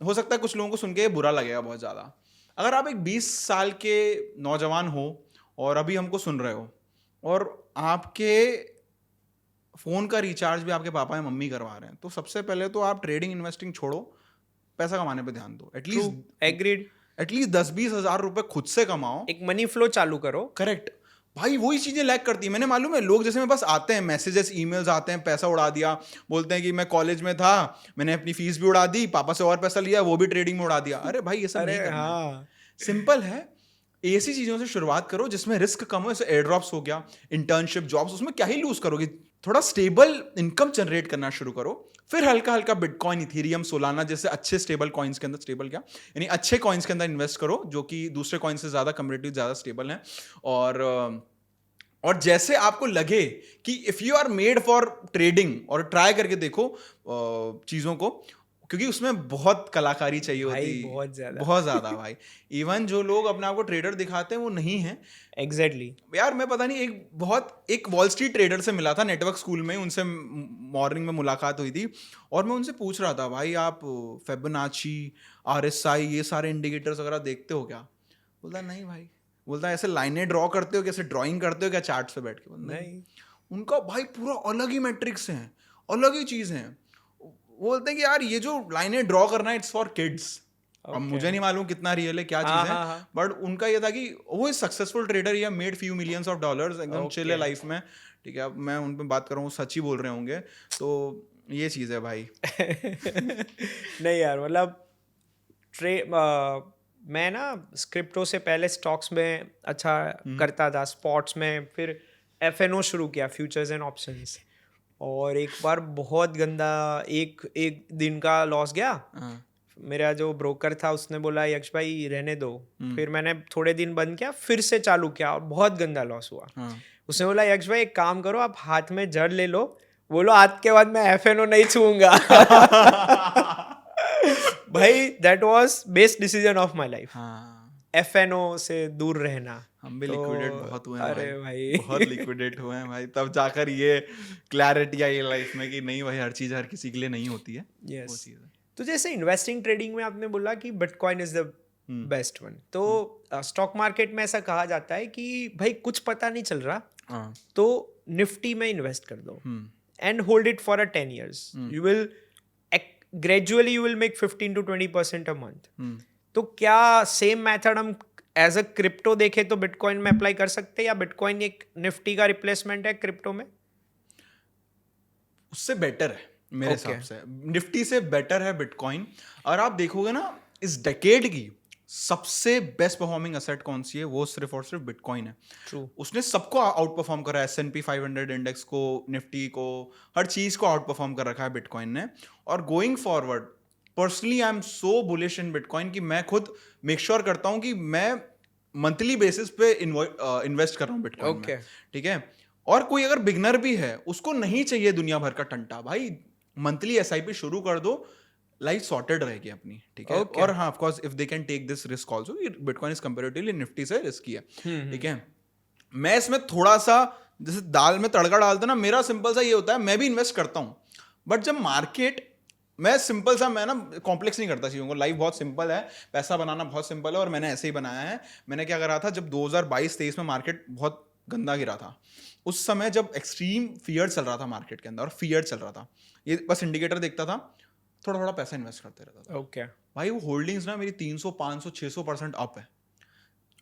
हो सकता है कुछ लोगों को सुन के बुरा लगेगा बहुत ज़्यादा, अगर आप एक 20 साल के नौजवान हो और अभी हमको सुन रहे हो, और आपके फ़ोन का रिचार्ज भी आपके पापा या मम्मी करवा रहे हैं, तो सबसे पहले तो आप ट्रेडिंग इन्वेस्टिंग छोड़ो, पैसा कमाने पे ध्यान दो। एटलीस्ट 10-20 हज़ार रुपए खुद से कमाओ, एक मनी फ्लो चालू करो। करेक्ट भाई, वही चीज़ें लैक करती है। मैंने मालूम है लोग जैसे मेरे पास आते हैं, मैसेजेस ईमेल्स आते हैं, पैसा उड़ा दिया, बोलते हैं कि मैं कॉलेज में था, मैंने अपनी फीस भी उड़ा दी, पापा से और पैसा लिया, वो भी ट्रेडिंग में उड़ा दिया। अरे भाई ये सब नहीं करना है। सिंपल है, ऐसी चीजों से शुरुआत करो जिसमें रिस्क कम हो, जैसे एयर ड्रॉप्स हो गया, इंटर्नशिप जॉब्स, उसमें क्या ही लूज करोगे, थोड़ा स्टेबल इनकम जनरेट करना शुरू करो, फिर हल्का हल्का बिटकॉइन, इथेरियम, सोलाना जैसे अच्छे स्टेबल कॉइन्स के अंदर, स्टेबल क्या यानी अच्छे कॉइन्स के अंदर इन्वेस्ट करो जो कि दूसरे कॉइन से ज्यादा कंपैरेटिव ज्यादा स्टेबल हैं। और जैसे आपको लगे कि if you are made for trading, और ट्राई करके देखो चीजों को, क्योंकि उसमें बहुत कलाकारी चाहिए होती, बहुत ज्यादा भाई। इवन जो लोग अपने आप को ट्रेडर दिखाते हैं वो नहीं है। एग्जैक्टली यार मैं पता नहीं, एक वॉल स्ट्रीट ट्रेडर से मिला था नेटवर्क स्कूल में, उनसे मॉर्निंग में मुलाकात हुई थी, और मैं उनसे पूछ रहा था, भाई आप फिबोनाची, RSI ये सारे इंडिकेटर्स वगैरह देखते हो क्या? बोलता नहीं भाई। बोलता ऐसे लाइनें ड्रॉ करते हो, कैसे ड्राइंग करते हो क्या चार्ट्स पे बैठ के? नहीं। उनका भाई पूरा अलग ही मैट्रिक्स हैं, अलग ही चीज हैं। बोलते हैं कि यार ये जो लाइनें ड्रॉ करना है इट्स फॉर किड्स। अब मुझे नहीं मालूम कितना रियल है, क्या चीज है, बट उनका ये था कि वो सक्सेसफुल ट्रेडर, या made few millions of dollars, एकदम चिल है लाइफ में, ठीक है। अब मैं उन पे बात कर रहा हूँ, सच ही बोल रहे होंगे, तो ये चीज है भाई। नहीं यार, मतलब मैं ना क्रिप्टो से पहले स्टॉक्स में अच्छा करता था, स्पॉट्स में, फिर FNO शुरू किया, फ्यूचर्स एंड ऑप्शंस, और एक बार बहुत गंदा एक दिन का लॉस गया। मेरा जो ब्रोकर था उसने बोला यक्ष भाई रहने दो, फिर मैंने थोड़े दिन बंद किया, फिर से चालू किया और बहुत गंदा लॉस हुआ। उसने बोला यक्ष भाई एक काम करो, आप हाथ में जड़ ले लो, बोलो आज के बाद मैं FNO नहीं छूऊंगा। भाई that was best decision of my life, FNO से दूर रहना। हम भी लिक्विडेट बहुत हुए हैं। अरे भाई बहुत लिक्विडेट हुए हैं भाई, तब जाकर ये क्लैरिटी आई लाइफ में कि नहीं भाई हर चीज हर किसी के लिए नहीं होती है। वो चीज है। तो जैसे इन्वेस्टिंग ट्रेडिंग में आपने बोला कि bitcoin is the best one, तो स्टॉक मार्केट में ऐसा कहा जाता है कि भाई कुछ पता नहीं चल रहा तो निफ्टी में इन्वेस्ट कर दो and hold it for 10 years, you will gradually you will make 15 to 20% a month. तो क्या सेम मेथड हम एज अ क्रिप्टो देखें तो बिटकॉइन में अप्लाई कर सकते हैं, या बिटकॉइन एक निफ्टी का रिप्लेसमेंट है क्रिप्टो में? उससे बेटर है मेरे हिसाब से, निफ्टी से बेटर है बिटकॉइन। और आप देखोगे ना इस डेकेड की सबसे बेस्ट परफॉर्मिंग एसेट कौन सी है, वो सिर्फ और सिर्फ बिटकॉइन है। True. उसने सबको आउट परफॉर्म करा है, S&P 500 इंडेक्स को, निफ्टी को, हर चीज को आउट परफॉर्म कर रखा है बिटकॉइन ने। और going forward personally I am so bullish in bitcoin कि मैं खुद मेक श्योर करता हूं कि मैं मंथली बेसिस पे इन्वेस्ट कर रहा हूं बिटकॉइन में, ठीक है। और कोई अगर बिगनर भी है, उसको नहीं चाहिए दुनिया भर का टंटा, भाई मंथली SIP शुरू कर दो, लाइफ सॉर्टेड रहेगी अपनी, ठीक है। और हाँ of course if they can take this risk also, bitcoin is comparatively Nifty से रिस्की है, ठीक है। मैं इसमें थोड़ा सा जैसे दाल में तड़का डालता ना, मेरा सिंपल सा ये होता है, मैं भी इन्वेस्ट करता हूँ, बट जब मार्केट, मैं सिंपल सा, मैं ना कॉम्प्लेक्स नहीं करता चीज़ों को, लाइफ बहुत सिंपल है, पैसा बनाना बहुत सिंपल है, और मैंने ऐसे ही बनाया है। मैंने क्या करा था, जब 2022-23 में मार्केट बहुत गंदा गिरा था, उस समय जब एक्सट्रीम फियर चल रहा था मार्केट के अंदर, और फियर चल रहा था, ये बस इंडिकेटर देखता था, थोड़ा थोड़ा पैसा इन्वेस्ट करते रहता था। ओके भाई वो होल्डिंग्स ना मेरी 300, 500, 600% अप है।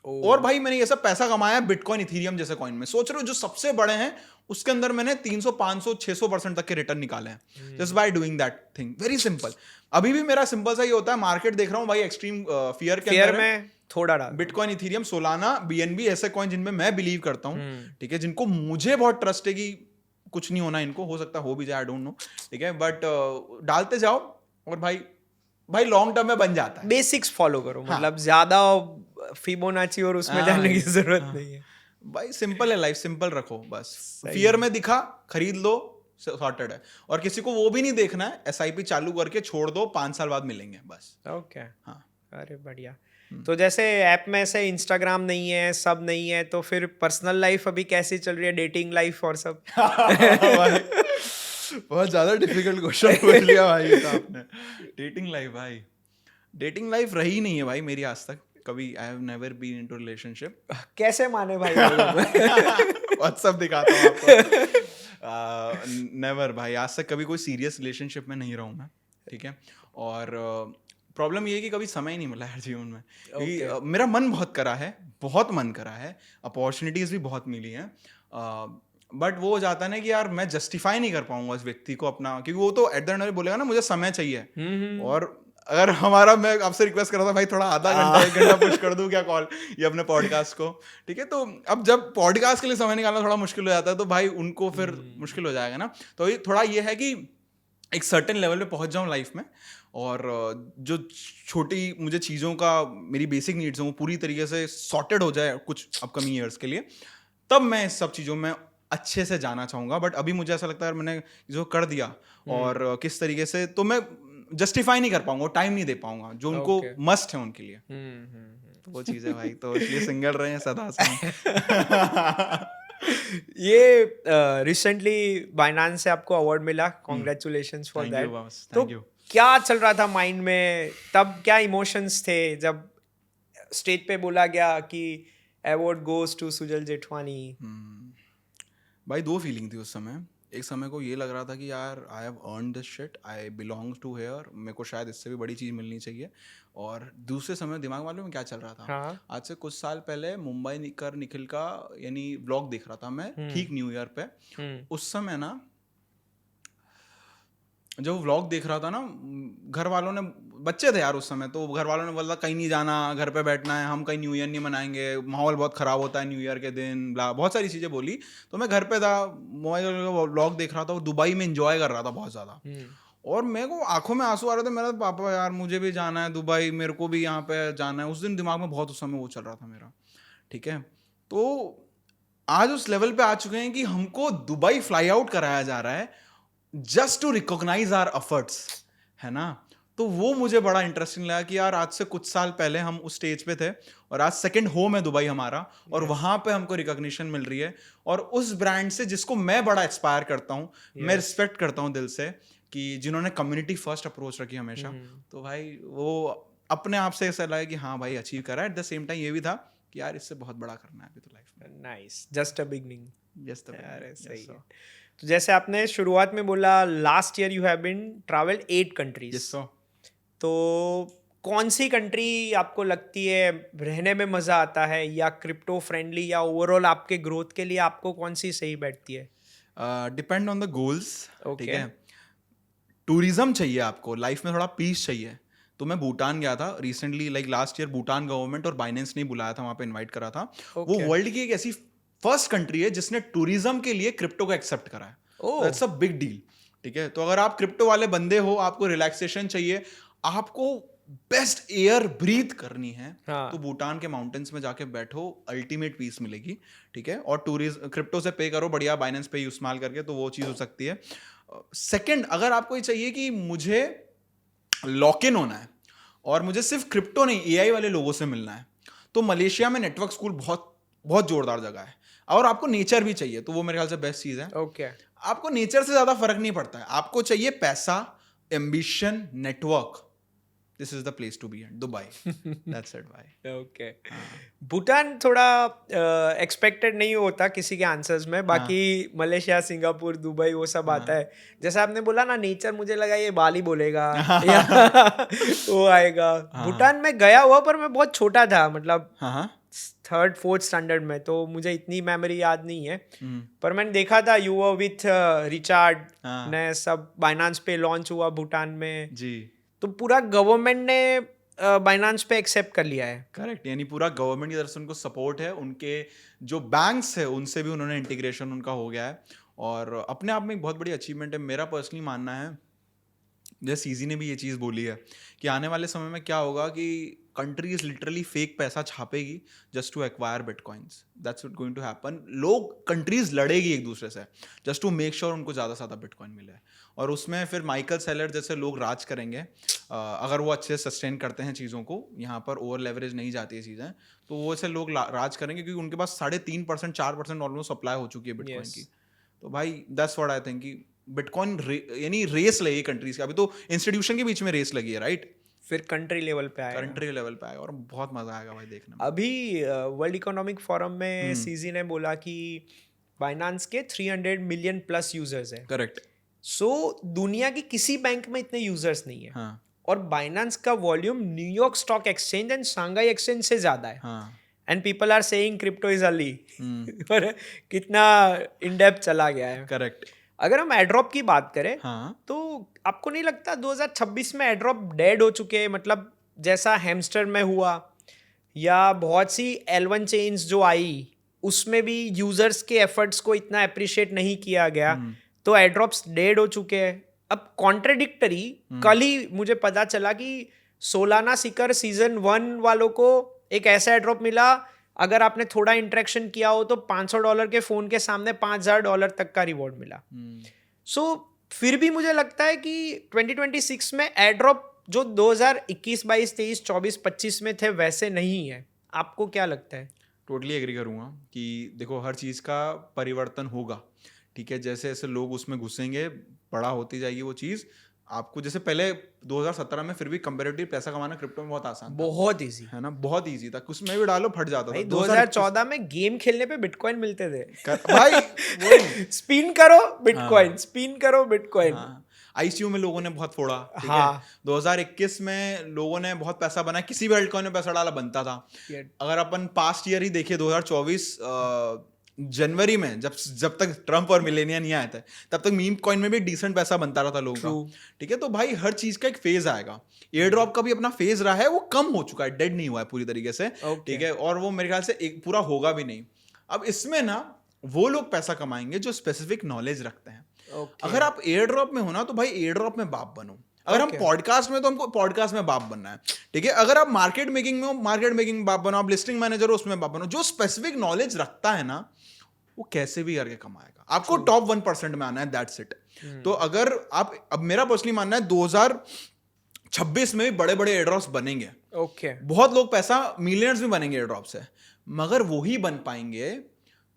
और भाई मैंने ये सब पैसा कमाया बिटकॉइन, इथेरियम जैसे कॉइन में। सोच रहे हो जो सबसे बड़े हैं उसके अंदर मैंने 300, 500, 600% तक के रिटर्न निकाले हैं, just by doing that thing, very simple. अभी भी मेरा सिंपल सा ये होता है, मार्केट देख रहा हूँ भाई एक्सट्रीम फियर के अंदर में थोड़ा डाल बिटकॉइन, इथेरियम, सोलाना, BNB ऐसे कॉइन जिनमें मैं बिलीव करता हूँ, ठीक है, जिनको मुझे बहुत ट्रस्ट है कि कुछ नहीं होना इनको, हो सकता हो भी जाए, आई डोंट नो, ठीक है, बट डालते जाओ और भाई लॉन्ग टर्म में बन जाता है। बेसिक्स फॉलो करो, मतलब ज्यादा फिबोनाची और उसमें जाने की जरूरत नहीं है भाई, सिंपल है लाइफ, सिंपल रखो बस। फियर में दिखा खरीद लो, सॉर्टेड है। और किसी को वो भी नहीं देखना है, SIP चालू करके छोड़ दो, 5 साल बाद मिलेंगे बस। ओके हाँ, अरे बढ़िया। तो जैसे ऐप में से इंस्टाग्राम नहीं है, सब नहीं है, तो फिर पर्सनल लाइफ अभी कैसी चल रही है, डेटिंग लाइफ और सब? बहुत ज्यादा डिफिकल्ट क्वेश्चन पूछ लिया भाई तो आपने। डेटिंग लाइफ, भाई डेटिंग लाइफ रही नहीं है भाई मेरी आज तक कभी। I have never been into relationship. कैसे माने भाई? व्हाट्सएप दिखाता हूँ आपको। नेवर भाई, आज तक कभी कोई सीरियस रिलेशनशिप में नहीं रहा हूँ मैं, ठीक है। और प्रॉब्लम ये है कि कभी समय ही नहीं मिला है जीवन में, क्योंकि मेरा मन बहुत करा है, बहुत मन करा है, अपॉर्चुनिटीज भी बहुत मिली हैं, बट वो हो जाता है ना कि यार मैं जस्टिफाई नहीं कर पाऊंगा उस व्यक्ति को अपना, क्योंकि वो तो एट द एंड बोलेगा ना मुझे समय चाहिए, और अगर हमारा, मैं आपसे रिक्वेस्ट कर रहा था भाई थोड़ा आधा घंटा 1 घंटा पुश कर दूं क्या कॉल ये अपने पॉडकास्ट को, ठीक है। तो अब जब पॉडकास्ट के लिए समय निकालना थोड़ा मुश्किल हो जाता है तो भाई उनको फिर मुश्किल हो जाएगा ना। तो ये थोड़ा ये है कि एक सर्टेन लेवल पे पहुंच जाऊं लाइफ में, और जो छोटी मुझे चीज़ों का, मेरी बेसिक नीड्स हैं वो पूरी तरीके से सॉर्टेड हो जाए कुछ अपकमिंग ईयर्स के लिए, तब मैं इस सब चीज़ों में अच्छे से जाना चाहूँगा। बट अभी मुझे ऐसा लगता है मैंने जो कर दिया और किस तरीके से, तो मैं जस्टिफाई नहीं कर पाऊंगा, टाइम नहीं दे पाऊंगा जो उनको मस्ट है उनके लिए। तो वो चीज़ है भाई, तो इसलिए सिंगल रहे हैं सदा से। ये रिसेंटली बाइनांस से आपको अवार्ड मिला, कॉन्ग्रेचुलेशंस फॉर दैट। तो क्या चल रहा था माइंड में तब, क्या इमोशंस थे जब स्टेज पे बोला गया कि award goes to Sujal Jethwani? भाई 2 फीलिंग थी उस समय। एक समय को ये लग रहा था कि यार I have earn this shit, I belong to here, मेरे को शायद इससे भी बड़ी चीज़ मिलनी चाहिए। और दूसरे समय दिमाग वालों में क्या चल रहा था, हाँ। आज से कुछ साल पहले मुंबई निखिल का यानी व्लॉग देख रहा था मैं, ठीक न्यू ईयर पे। उस समय ना जब वो व्लॉग देख रहा था ना, घर वालों ने, बच्चे थे यार उस समय, तो घर वालों ने बोला कहीं नहीं जाना, घर पे बैठना है, हम कहीं न्यू ईयर नहीं मनाएंगे, माहौल बहुत ख़राब होता है न्यू ईयर के दिन, बहुत सारी चीज़ें बोली। तो मैं घर पे था, मोबाइल व्लॉग देख रहा था, और दुबई में इंजॉय कर रहा था बहुत ज़्यादा। और मेरे को आंखों में आंसू आ रहे थे, मेरा पापा यार मुझे भी जाना है दुबई, मेरे को भी यहाँ पे जाना है। उस दिन दिमाग में बहुत उस समय वो चल रहा था मेरा, ठीक है। तो आज उस लेवल पे आ चुके हैं कि हमको दुबई फ्लाई आउट कराया जा रहा है just to recognize our efforts, है ना। तो वो मुझे बड़ा इंटरेस्टिंग लगा कि यार आज से कुछ साल पहले हम उस स्टेज पे थे, और आज सेकंड होम है दुबई हमारा, और वहां पे हमको रिकॉग्निशन मिल रही है, और उस ब्रांड से जिसको मैं बड़ा इंस्पायर करता हूँ, मैं रिस्पेक्ट करता हूँ दिल से, कि जिन्होंने कम्युनिटी फर्स्ट अप्रोच रखी हमेशा। तो भाई वो अपने आप से ऐसा लगा कि हाँ भाई अचीव करा। एट द सेम टाइम ये भी था कि यार इससे बहुत बड़ा करना है अभी तो लाइफ में। Nice, just a beginning. Just सही है। तो जैसे आपने शुरुआत में बोला last year you have been travelled 8 countries, तो कौन सी कंट्री आपको लगती है रहने में मज़ा आता है, या क्रिप्टो फ्रेंडली, या ओवरऑल आपके ग्रोथ के लिए आपको कौन सी सही बैठती है? डिपेंड ऑन द गोल्स, ठीक है। टूरिज्म चाहिए आपको लाइफ में, थोड़ा पीस चाहिए, तो मैं भूटान गया था recently, like last year. Bhutan government और बाइनेंस ने बुलाया था, वहाँ पे इनवाइट करा था। वो वर्ल्ड की एक ऐसी फर्स्ट कंट्री है जिसने टूरिज्म के लिए क्रिप्टो को एक्सेप्ट करा है। दैट्स अ बिग डील, ठीक है। तो अगर आप क्रिप्टो वाले बंदे हो, आपको रिलैक्सेशन चाहिए, आपको बेस्ट एयर ब्रीथ करनी है, तो भूटान के माउंटेन्स में जाके बैठो, अल्टीमेट पीस मिलेगी, ठीक है। और टूरिज्म क्रिप्टो से पे करो बढ़िया, बाइनेंस पे इस्तेमाल करके, तो वो चीज़ हो सकती है। सेकंड, अगर आपको ये चाहिए कि मुझे लॉक इन होना है और मुझे सिर्फ क्रिप्टो नहीं एआई वाले लोगों से मिलना है, तो मलेशिया में नेटवर्क स्कूल बहुत बहुत जोरदार जगह है। और आपको नेचर भी चाहिए, तो वो मेरे ख्याल से बेस्ट चीज़ है। ओके। आपको नेचर से ज़्यादा फर्क नहीं पड़ता है, आपको चाहिए पैसा, ambition, network, this is the place to be at Dubai. That's it भाई। ओके। भूटान थोड़ा एक्सपेक्टेड नहीं होता किसी के आंसर्स में, बाकी मलेशिया, सिंगापुर, दुबई वो सब आता है। जैसे आपने बोला ना नेचर, मुझे लगा ये बाली बोलेगा या वो आएगा। भूटान में गया हुआ, पर मैं बहुत छोटा था, मतलब 3rd 4th स्टैंडर्ड में, तो मुझे इतनी मेमोरी याद नहीं है। पर मैंने देखा था यू वर विथ रिचार्ड ने, सब बाइनांस पे लॉन्च हुआ भूटान में जी। तो पूरा गवर्नमेंट ने बाइनांस पे एक्सेप्ट कर लिया है। करेक्ट, यानी पूरा गवर्नमेंट की तरफ से उनको सपोर्ट है, उनके जो बैंक्स है उनसे भी उन्होंने इंटीग्रेशन उनका हो गया है, और अपने आप में एक बहुत बड़ी अचीवमेंट है। मेरा पर्सनली मानना है, जैसे सीजी ने भी ये चीज़ बोली है कि आने वाले समय में क्या होगा कि कंट्रीज लिटरली फेक पैसा छापेगी just to acquire bitcoins. That's what going to happen. लोग, कंट्रीज लड़ेगी एक दूसरे से जस्ट टू मेक श्योर उनको ज़्यादा से ज़्यादा बिटकॉइन मिले, और उसमें फिर माइकल सेलर जैसे लोग राज करेंगे। अगर वो अच्छे से सस्टेन करते हैं चीज़ों को, यहाँ पर ओवर लेवरेज नहीं जाती है चीज़ें, तो वो ऐसे लोग राज करेंगे, क्योंकि उनके पास 3.5% 4% ऑलमोस्ट सप्लाई हो चुकी है बिटकॉइन की। तो भाई दैट्स व्हाट आई थिंक कि बिटकॉइन यानी रेस लगी कंट्रीज का। अभी तो इंस्टीट्यूशन के बीच में रेस लगी है, राइट। फिर कंट्री लेवल पे आएगा, कंट्री लेवल पे आएगा, और बहुत मजा आएगा भाई देखने में। अभी वर्ल्ड इकोनॉमिक फोरम में सीजी ने बोला कि बाइनांस के 300 मिलियन प्लस यूजर्स हैं। करेक्ट। सो दुनिया की किसी बैंक में इतने यूजर्स नहीं है। हाँ। और बाइनांस का volume New York stock exchange and Shanghai exchange से ज्यादा है। हाँ। And people are saying crypto is early. और कितना इन डेप्थ चला गया है। करेक्ट। अगर हम एड्रॉप की बात करें हाँ तो आपको नहीं लगता 2026 में एड्रॉप डेड हो चुके हैं, मतलब जैसा हैमस्टर में हुआ या बहुत सी L1 चेन्स जो आई उसमें भी यूजर्स के एफर्ट्स को इतना अप्रिशिएट नहीं किया गया, तो एड्रॉप्स डेड हो चुके हैं। अब कॉन्ट्रडिक्टरी कल ही मुझे पता चला कि सोलाना सीकर सीजन 1 वालों को एक ऐसा एड्रॉप मिला, अगर आपने थोड़ा इंटरेक्शन किया हो तो $500 के फोन के सामने $5000 तक का रिवॉर्ड मिला। सो फिर भी मुझे लगता है कि 2026 में एड्रॉप जो 2021, 22, 23, 24, 25 में थे वैसे नहीं है। आपको क्या लगता है? टोटली एग्री करूँगा कि देखो हर चीज़ का परिवर्तन होगा, ठीक है। जैसे जैसे लोग उसमें घुसेंगे, बड़ा होती जाएगी वो चीज़। आपको जैसे पहले 2017 में फिर भी कंपेरेटिव पैसा कमाना क्रिप्टो में बहुत आसान था, बहुत इजी है ना, बहुत इजी था, कुछ में भी डालो फट जाता था। 2014 में गेम खेलने पे बिटकॉइन मिलते थे भाई वही स्पिन करो बिटकॉइन, स्पिन करो बिटकॉइन। हाँ, आईसीयू में लोगों ने बहुत फोड़ा, ठीक हाँ। है। 2021 में लोगों ने बहुत पैसा बनाया, किसी भी अल्टकॉइन में पैसा डाला बनता था। अगर अपन पास्ट ईयर ही देखिए 2024 जनवरी में जब तक ट्रम्प और मिलेनिया नहीं आए थे तब तक मीम कॉइन में भी डिसेंट पैसा बनता रहा था लोगों का, ठीक है। तो भाई हर चीज का एक फेज आएगा, एयर ड्रॉप का भी अपना फेज रहा है, वो कम हो चुका है, डेड नहीं हुआ है पूरी तरीके से, ठीक है। और वो मेरे ख्याल से एक पूरा होगा भी नहीं। अब इसमें ना वो लोग पैसा कमाएंगे जो स्पेसिफिक नॉलेज रखते हैं। अगर आप एयर ड्रॉप में हो ना तो भाई एयर ड्रॉप में बाप बनो। अगर हम पॉडकास्ट में तो हमको पॉडकास्ट में बाप बनना है, ठीक है। अगर आप मार्केट मेकिंग में हो, मार्केट मेकिंग में बाप बनो। आप लिस्टिंग मैनेजर हो, उसमें बाप बनो। जो स्पेसिफिक नॉलेज रखता है ना वो कैसे भी करके कमाएगा। आपको टॉप 1% में आना है, दैट्स इट। तो अगर आप, अब मेरा पर्सनली मानना है 2026 में भी बड़े बड़े एयर ड्रॉप्स बनेंगे, बहुत लोग पैसा मिलियंस में बनेंगे एयर ड्रॉप से, मगर वही बन पाएंगे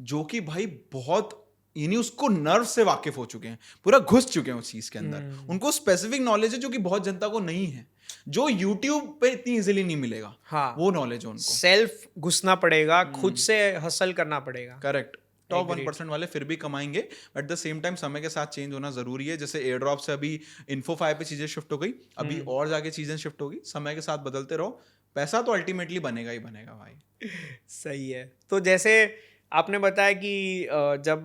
जो कि भाई बहुत यानी उसको नर्व से वाकिफ हो चुके हैं, पूरा घुस चुके हैं उस चीज के अंदर। उनको स्पेसिफिक नॉलेज है जो कि बहुत जनता को नहीं है, जो यूट्यूब पे इतनी इजीली नहीं मिलेगा। हाँ, वो नॉलेज है उनको, सेल्फ घुसना पड़ेगा, खुद से हसल करना पड़ेगा। करेक्ट। टॉप 1% वाले फिर भी कमाएंगे, एट द सेम टाइम समय के साथ चेंज होना जरूरी है। जैसे एयर ड्रॉप से अभी इन्फोफाई पे चीजें शिफ्ट हो गई, अभी और जाके चीजें शिफ्ट होगी। समय के साथ बदलते रहो, पैसा तो अल्टीमेटली बनेगा ही बनेगा भाई। सही है। तो जैसे आपने बताया कि जब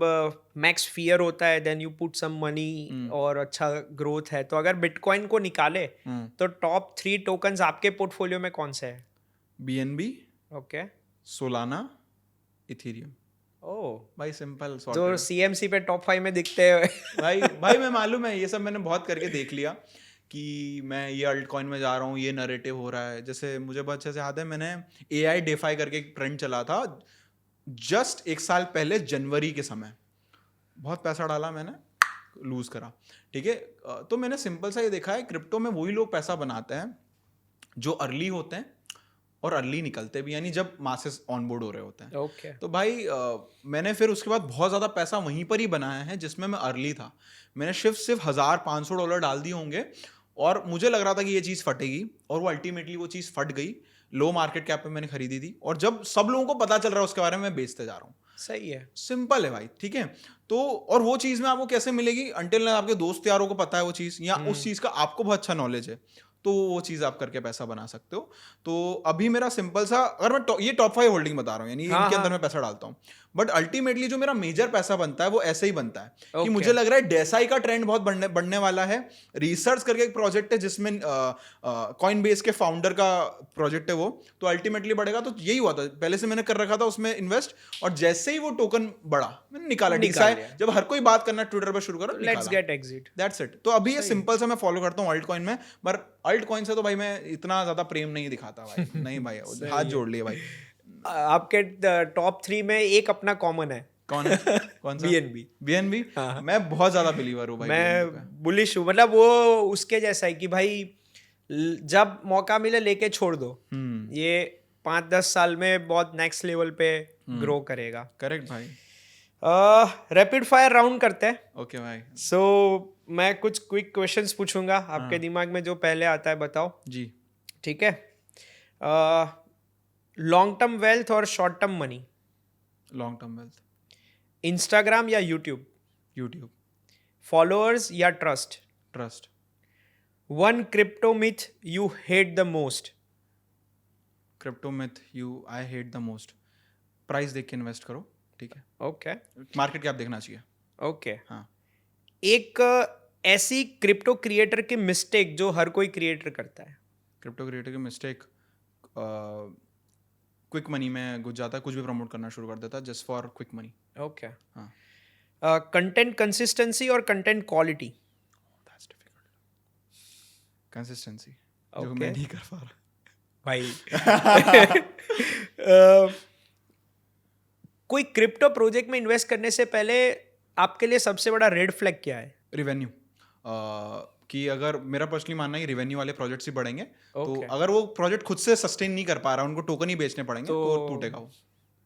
मैक्स फियर होता है then you put some money और अच्छा ग्रोथ है, तो अगर बिटकॉइन को निकाले तो टॉप 3 टोकन्स आपके पोर्टफोलियो में कौन से हैं? BNB, okay, Solana, Ethereum. Oh भाई सिंपल, जो CMC पे टॉप 5 में दिखते हैं। भाई मैं मालूम है, ये सब मैंने बहुत करके देख लिया कि मैं ये अल्ट कॉइन में जा रहा हूँ, ये नरेटिव हो रहा है। जैसे मुझे बहुत अच्छे से याद है, मैंने AI डेफाई करके एक ट्रेंड चला था जस्ट 1 साल पहले जनवरी के समय, बहुत पैसा डाला मैंने, लूज करा, ठीक है। तो मैंने सिंपल सा ये देखा है, क्रिप्टो में वही लोग पैसा बनाते हैं जो अर्ली होते हैं और अर्ली निकलते भी, यानी जब मासेस ऑनबोर्ड हो रहे होते हैं। ओके। तो भाई मैंने फिर उसके बाद बहुत ज़्यादा पैसा वहीं पर ही बनाया है जिसमें मैं अर्ली था। मैंने सिर्फ $1500 डाल दिए होंगे और मुझे लग रहा था कि ये चीज़ फटेगी, और वो अल्टीमेटली वो चीज़ फट गई। लो मार्केट कैप पे मैंने खरीदी थी, और जब सब लोगों को पता चल रहा है उसके बारे में, मैं बेचते जा रहा हूँ। सही है, सिंपल है भाई, ठीक है। तो और वो चीज़ में आपको कैसे मिलेगी, अंटिल आपके दोस्त यारों को पता है वो चीज़, या उस चीज़ का आपको बहुत अच्छा नॉलेज है, तो वो चीज़ आप करके पैसा बना सकते हो। तो अभी मेरा सिंपल सा, अगर मैं ये टॉप 5 होल्डिंग बता रहा हूँ, यानी इनके अंदर मैं पैसा डालता हूँ, बट अल्टीमेटली जो मेरा मेजर पैसा बनता है वो ऐसे ही बनता है कि मुझे लग रहा है डेसाई का ट्रेंड बहुत बढ़ने वाला है। रिसर्च करके एक प्रोजेक्ट है जिसमें कॉइनबेस के फाउंडर का प्रोजेक्ट है वो, तो अल्टीमेटली बढ़ेगा। तो यही हुआ था, पहले से मैंने कर रखा था उसमें इन्वेस्ट, और जैसे ही वो टोकन बढ़ा मैंने निकाला डेसाई। जब हर कोई बात करना ट्विटर पर शुरू करो, let's get exit, that's it. तो अभी ये सिंपल सा मैं फॉलो करता हूँ अल्ट कॉइन में, पर अल्ट कॉइन से तो भाई मैं इतना ज्यादा प्रेम नहीं दिखाता भाई। नहीं भाई, हाथ जोड़ लिए भाई। आपके टॉप 3 में एक अपना कॉमन है, कौन है? कौन सा? BNB। मैं बहुत ज्यादा बिलीवर हूँ भाई, मैं बुलिश हूँ, मतलब वो उसके जैसा है कि भाई जब मौका मिले लेके छोड़ दो, ये 5-10 साल में बहुत नेक्स्ट लेवल पे ग्रो करेगा। करेक्ट भाई। रैपिड फायर राउंड करते हैं। ओके भाई। सो मैं कुछ क्विक क्वेश्चंस पूछूंगा, आपके दिमाग में जो पहले आता है बताओ जी, ठीक है। लॉन्ग टर्म वेल्थ और short term money? Long term wealth. Instagram या यूट्यूब? यूट्यूब। फॉलोअर्स या trust? Trust. One crypto myth you hate the most? Crypto myth I hate the most, price देख के इन्वेस्ट करो, ठीक है। ओके। मार्केट कैप देखना चाहिए। ओके। हाँ। एक ऐसी क्रिप्टो क्रिएटर की मिस्टेक जो हर कोई क्रिएटर करता है। क्रिप्टो क्रिएटर की मिस्टेक, क्विक मनी में घुस जाता है, कुछ भी प्रमोट करना शुरू कर देता है just for quick money. Okay. हाँ, कंटेंट कंसिस्टेंसी और content quality. That's difficult. Consistency, जो Okay. मैं नहीं कर पा रहा। भाई कोई क्रिप्टो प्रोजेक्ट में इन्वेस्ट करने से पहले आपके लिए सबसे बड़ा रेड फ्लैग क्या है? रिवेन्यू, कि अगर मेरा पर्सनली मानना है कि रिवेन्यू वाले प्रोजेक्ट्स ही बढ़ेंगे, तो Okay. अगर वो प्रोजेक्ट खुद से सस्टेन नहीं कर पा रहा, उनको टोकन ही बेचने पड़ेंगे, तो टूटेगा वो।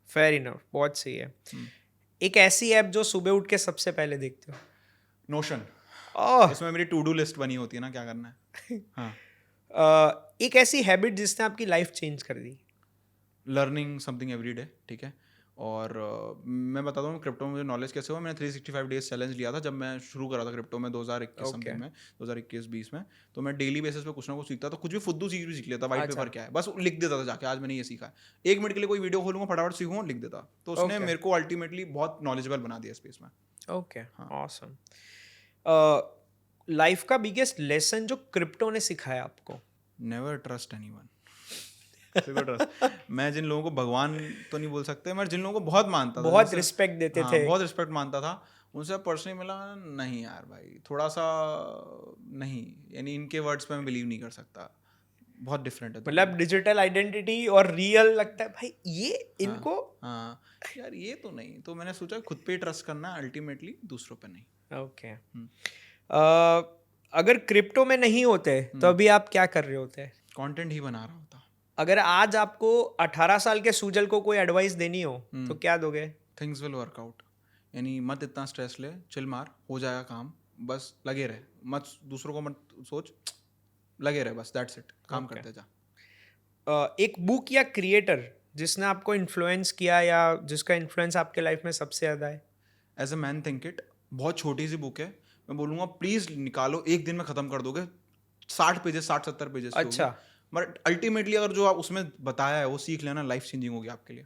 फेयर इनफ, बहुत सही है। एक ऐसी ऐप जो सुबह उठ के सबसे पहले देखते हो? नोशन, ओह। उसमें मेरी टू डू लिस्ट बनी होती है ना, क्या करना है। हाँ, एक ऐसी हैबिट जिसने आपकी लाइफ चेंज कर दी? लर्निंग समथिंग एवरी डे, ठीक है। और मैं बताता हूँ क्रिप्टो में मुझे नॉलेज कैसे हुआ। मैंने 365 डेज चैलेंज लिया था जब मैं शुरू करा था क्रिप्टो में 2021 समथिंग में, 2021-20 में। तो मैं डेली बेसिस पे कुछ ना कुछ सीखता था, कुछ भी फुद्दू सीख लेता, व्हाइट पेपर क्या है बस लिख देता था जाके, आज मैंने ये सीखा है। 1 मिनट के लिए कोई वीडियो खोलूंगा, फटाफट सीखूंगा, लिख देता। तो उसने मेरे को अल्टीमेटली बहुत नॉलेजेबल बना दिया स्पेस में। Okay, awesome. लाइफ का बिगेस्ट लेसन जो क्रिप्टो ने सिखाया आपको? Never trust anyone. मैं जिन लोगों को भगवान तो नहीं बोल सकते, मैं जिन लोगों को बहुत मानता था, बहुत रिस्पेक्ट देते थे, बहुत रिस्पेक्ट मानता था, उनसे पर्सनली मिला, नहीं यार भाई, थोड़ा सा नहीं, यानी इनके वर्ड्स पे मैं बिलीव नहीं कर सकता, बहुत डिफरेंट है। मतलब डिजिटल आइडेंटिटी और रियल लगता है भाई ये इनको। हाँ यार, ये तो नहीं। तो मैंने सोचा खुद पे ट्रस्ट करना अल्टीमेटली, दूसरों पे नहीं। ओके। अगर क्रिप्टो में नहीं होते तो अभी आप क्या कर रहे होते? कंटेंट ही बना रहा होता। अगर आज आपको 18 साल के सुजल को कोई एडवाइस देनी हो तो क्या दोगे? थिंग्स विल वर्क आउट, यानी मत इतना स्ट्रेस ले, चिल मार, हो जाएगा काम, बस लगे रहे, मत दूसरों को मत सोच, लगे रहे बस, दैट्स इट, काम करते जा। एक बुक या क्रिएटर जिसने आपको इन्फ्लुएंस किया या जिसका इन्फ्लुएंस आपके लाइफ में सबसे ज़्यादा है? As a man think it, बहुत छोटी सी बुक है, मैं बोलूँगा प्लीज निकालो, एक दिन में खत्म कर दोगे, 60 पेजेस, 60-70 पेजेस। अच्छा। बट अल्टीमेटली अगर जो आप उसमें बताया है वो सीख लेना, लाइफ चेंजिंग होगी आपके लिए,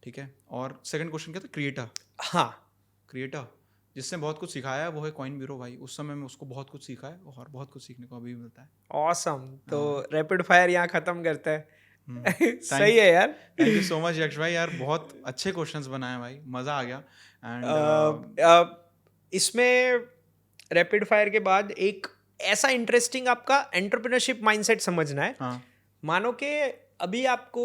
ठीक है। और सेकंड क्वेश्चन क्या था? क्रिएटर। हाँ, क्रिएटर जिसने बहुत कुछ सिखाया है वो है कॉइन ब्यूरो भाई। उस समय में उसको बहुत कुछ सीखा है और बहुत कुछ सीखने को अभी भी मिलता है। ऑसम। तो रैपिड फायर यहाँ खत्म करते हैं। सही है यार। थैंक यू सो मच यक्ष भाई, यार बहुत अच्छे क्वेश्चंस बनाए भाई, मज़ा आ गया। एंड इसमें रैपिड फायर के बाद एक ऐसा इंटरेस्टिंग आपका एंटरप्रेन्योरशिप माइंडसेट समझना है। हाँ, मानो कि अभी आपको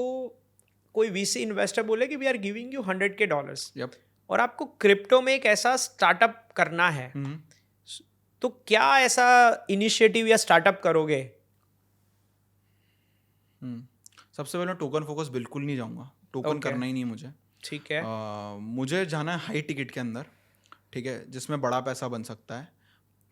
कोई वीसी इन्वेस्टर बोले कि we are giving you $100,000 yup, और आपको क्रिप्टो में एक ऐसा स्टार्टअप करना है, तो क्या ऐसा इनिशिएटिव या स्टार्टअप करोगे? सबसे पहले टोकन फोकस बिल्कुल नहीं जाऊंगा, टोकन करना ही नहीं मुझे। ठीक है। मुझे जाना है हाई टिकट के अंदर, ठीक है, जिसमें बड़ा पैसा बन सकता है,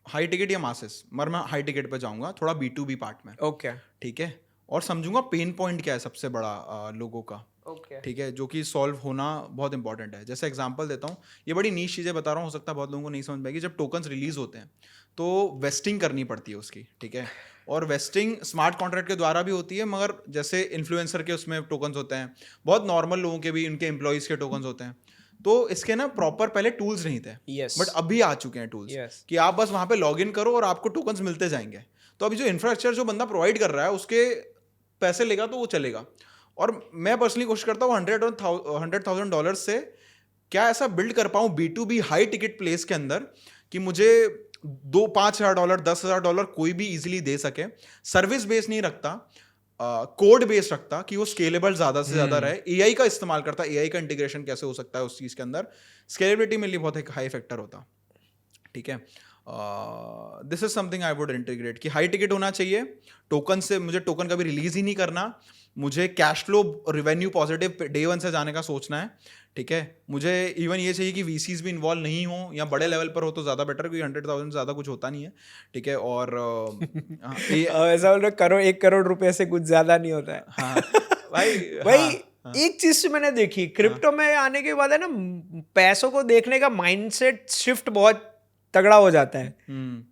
हाई टिकट या मासेस, मगर मैं हाई टिकट पे जाऊंगा, थोड़ा B2B पार्ट में, ओके। ठीक है। और समझूंगा पेन पॉइंट क्या है सबसे बड़ा लोगों का, ओके। ठीक है, जो कि सॉल्व होना बहुत इंपॉर्टेंट है। जैसे एग्जांपल देता हूँ, ये बड़ी नीश चीज़ें बता रहा हूँ, हो सकता है बहुत लोगों को नहीं समझ पाएगी। जब टोकन्स रिलीज होते हैं तो वेस्टिंग करनी पड़ती है उसकी, ठीक है, और वेस्टिंग स्मार्ट कॉन्ट्रैक्ट के द्वारा भी होती है, मगर जैसे इन्फ्लुएंसर के उसमें टोकन्स होते हैं, बहुत नॉर्मल लोगों के भी, उनके एम्प्लॉयज़ के टोकन्स होते हैं। तो इसके ना प्रॉपर पहले टूल्स नहीं थे, Yes. बट अभी आ चुके हैं टूल्स, Yes. कि आप बस वहाँ पे लॉग इन करो और आपको टोकन्स मिलते जाएंगे। तो अभी जो इंफ्रास्ट्रक्चर जो बंदा प्रोवाइड कर रहा है उसके पैसे लेगा तो वो चलेगा। और मैं पर्सनली कोशिश करता हूँ $100,000 से क्या ऐसा बिल्ड कर पाऊँ B2B हाई टिकट प्लेस के अंदर कि मुझे $5,000 $10,000 कोई भी इजीली दे सके। सर्विस बेस नहीं रखता, कोड बेस रखता, कि वो स्केलेबल ज्यादा से ज्यादा रहे। AI का इस्तेमाल करता, AI का इंटीग्रेशन कैसे हो सकता है उस चीज के अंदर, स्केलेबिलिटी मेरे लिए बहुत एक हाई फैक्टर होता, ठीक है। This is something I would integrate, कि हाई टिकट होना चाहिए, टोकन से मुझे टोकन कभी रिलीज ही नहीं करना, मुझे cash flow revenue positive day 1 से जाने का सोचना है, ठीक है। मुझे इवन ये चाहिए कि VCs भी इन्वॉल्व नहीं हो, या बड़े लेवल पर हो तो ज़्यादा बेटर, क्योंकि 100,000 ज़्यादा कुछ होता नहीं है, ठीक है। और ऐसा बोल रहे करो 1 करोड़ रुपए से कुछ ज्यादा नहीं होता है। हाँ भाई, भाई एक चीज मैंने देखी क्रिप्टो में आने के बाद है ना, पैसों को देखने का माइंडसेट शिफ्ट बहुत तगड़ा हो जाता है।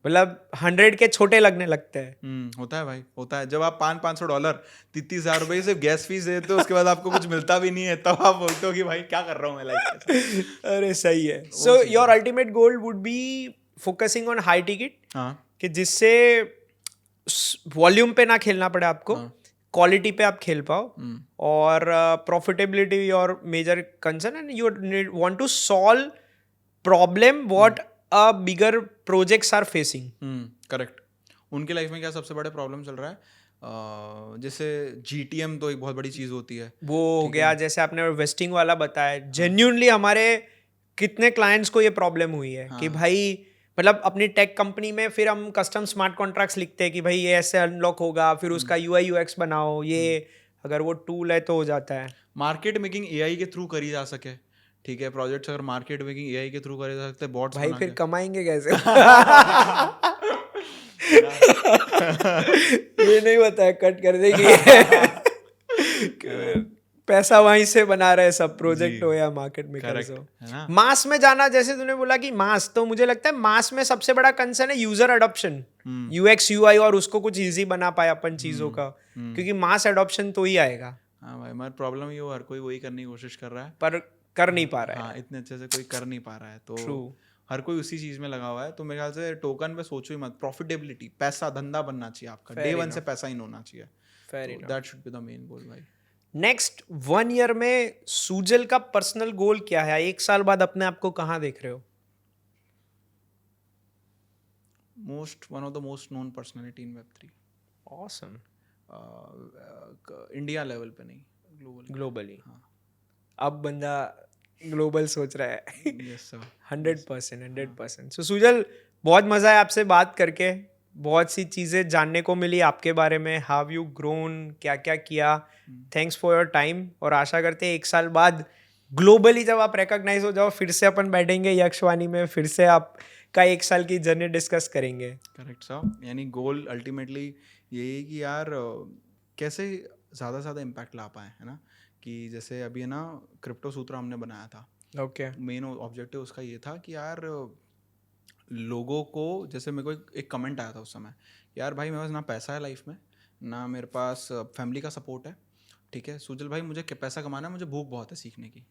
मतलब 100 के छोटे लगने लगते हैं। होता है भाई, होता है। जब आप $500-500 $33,000 सिर्फ गैस फीस देते हो, उसके बाद आपको कुछ मिलता भी नहीं है, तब आप बोलते हो कि भाई क्या कर रहा हूँ मैं लाइफ में। अरे सही है। So your ultimate goal would be focusing on high ticket, हाँ कि जिससे वॉल्यूम पे ना खेलना पड़े आपको, क्वालिटी पे आप खेल पाओ, और profitability your major concern, and you want to solve problem what a bigger projects are facing. Correct. उनकी लाइफ में क्या सबसे बड़े प्रॉब्लम चल रहा है? जैसे GTM तो एक बहुत बड़ी चीज़ होती है. वो हो गया, जैसे आपने वेस्टिंग वाला बताया, जेन्युइनली हमारे कितने क्लाइंट्स को ये प्रॉब्लम हुई है कि भाई मतलब अपनी टेक कंपनी में फिर हम कस्टम स्मार्ट कॉन्ट्रैक्ट्स लिखते हैं कि भाई ये ऐसे अनलॉक होगा, फिर उसका UI UX बनाओ, ये अगर वो टूल है तो हो जाता है. मार्केट मेकिंग AI के थ्रू करी जा सके, ठीक है, प्रोजेक्ट्स अगर मार्केट मेकिंग AI के थ्रू करे जा सकते हैं, बॉट्स भाई बना फिर के. कमाएंगे कैसे? ये नहीं बताया, कट कर देगी. पैसा वहीं से बना रहे सब, प्रोजेक्ट हो या मार्केट मेकर्स हो. है ना? मास में जाना, जैसे तूने बोला कि मास, तो मुझे लगता है मास में सबसे बड़ा कंसर्न है यूजर अडॉप्शन, UX UI, और उसको कुछ इजी बना पाए अपन चीजों का, क्योंकि मास अडॉप्शन तो ही आएगा. हाँ भाई, हमारी प्रॉब्लम ये, हर कोई वही करने की कोशिश कर रहा है पर कर नहीं पा रहा है. हाँ, इतने अच्छे से कोई कर नहीं पा रहा है, तो True. हर कोई उसी चीज में लगा हुआ है. तो मेरे ख्याल से टोकन पे सोचो ही मत. प्रॉफिटेबिलिटी, पैसा, धंधा बनना चाहिए आपका, Day 1 से पैसा इन होना चाहिए. That should be the main goal भाई. नेक्स्ट 1 ईयर में सुजल का पर्सनल गोल क्या है? 1 साल बाद अपने आप को कहाँ देख रहे हो? One of the most known personality in Web3. Awesome. India level पे नहीं, ग्लोबली. हाँ. अब बंदा ग्लोबल सोच रहा है. Yes sir. 100%. सो सुजल, बहुत मज़ा है आपसे बात करके, बहुत सी चीज़ें जानने को मिली आपके बारे में, हाउ यू ग्रोन, क्या क्या किया. थैंक्स फॉर योर टाइम, और आशा करते हैं 1 साल बाद ग्लोबली जब आप रिकॉग्नाइज हो जाओ, फिर से अपन बैठेंगे यक्षवाणी में, फिर से आपका 1 साल की जर्नी डिस्कस करेंगे. Correct sir. यानी गोल अल्टीमेटली यही है कि यार कैसे ज़्यादा से ज़्यादा इम्पैक्ट ला पाए, है ना. कि जैसे अभी है ना, क्रिप्टो सूत्र हमने बनाया था. ओके. मेन ऑब्जेक्टिव उसका ये था कि यार लोगों को, जैसे मेरे को एक कमेंट आया था उस समय, यार भाई मेरे पास ना पैसा है लाइफ में, ना मेरे पास फैमिली का सपोर्ट है, ठीक है सुजल भाई, मुझे पैसा कमाना है, मुझे भूख बहुत है सीखने की,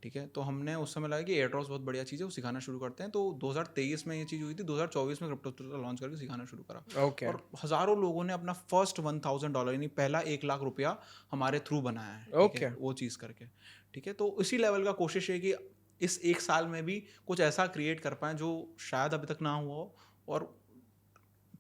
ठीक है. तो हमने उस समय लगा कि एयरड्रॉप्स बहुत बढ़िया चीज़ है, वो सिखाना शुरू करते हैं. तो 2023 में ये चीज़ हुई थी, 2024 में क्रिप्टो सूत्र लॉन्च करके सिखाना शुरू करा. ओके. और हज़ारों लोगों ने अपना फर्स्ट $1,000 यानी पहला 1 लाख रुपया हमारे थ्रू बनाया है. ओके. वो चीज़ करके, ठीक है. तो इसी लेवल का कोशिश है कि इस 1 साल में भी कुछ ऐसा क्रिएट कर पाएँ जो शायद अभी तक ना हुआ हो, और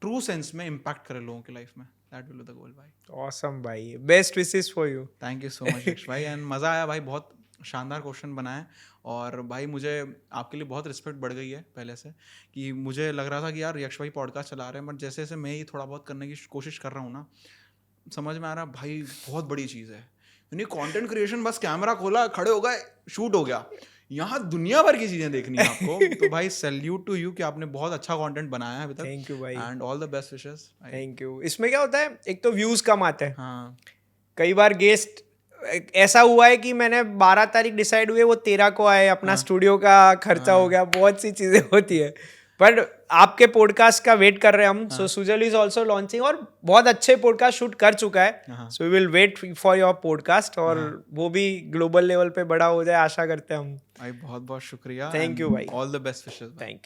ट्रू सेंस में इम्पैक्ट करे लोगों की लाइफ में. That will be the goal भाई. ऑसम भाई, best wishes for you. Thank you so much Yash भाई, एंड मज़ा आया भाई, बहुत शानदार क्वेश्चन बनाए. और भाई मुझे आपके लिए बहुत रिस्पेक्ट बढ़ गई है पहले से, कि मुझे लग रहा था कि यार यश भाई पॉडकास्ट चला रहे हैं, बट जैसे जैसे मैं ये थोड़ा बहुत करने की कोशिश कर रहा हूँ ना, समझ में आ रहा भाई बहुत बड़ी चीज़ है. यानी कंटेंट क्रिएशन बस कैमरा खोला, खड़े हो गए, शूट हो गया. यहाँ दुनिया भर की चीजें देखनी है आपको. तो भाई सैल्यूट टू यू कि आपने बहुत अच्छा कंटेंट बनाया है अभी तक. थैंक यू भाई, and all the best wishes. Thank you. इसमें क्या होता है, एक तो व्यूज कम आते हैं. हाँ. कई बार गेस्ट ऐसा हुआ है कि मैंने 12 तारीख डिसाइड हुए, वो 13 को आए, अपना स्टूडियो का खर्चा हो गया, बहुत सी चीजें होती है. बट आपके पॉडकास्ट का वेट कर रहे हैं हम. So Sujal is also launching, और बहुत अच्छे पॉडकास्ट शूट कर चुका है. So we will wait for your podcast, और वो भी ग्लोबल लेवल पे बड़ा हो जाए, आशा करते हैं हम. भाई बहुत बहुत शुक्रिया. थैंक यू भाई. All the best wishes. Thank you.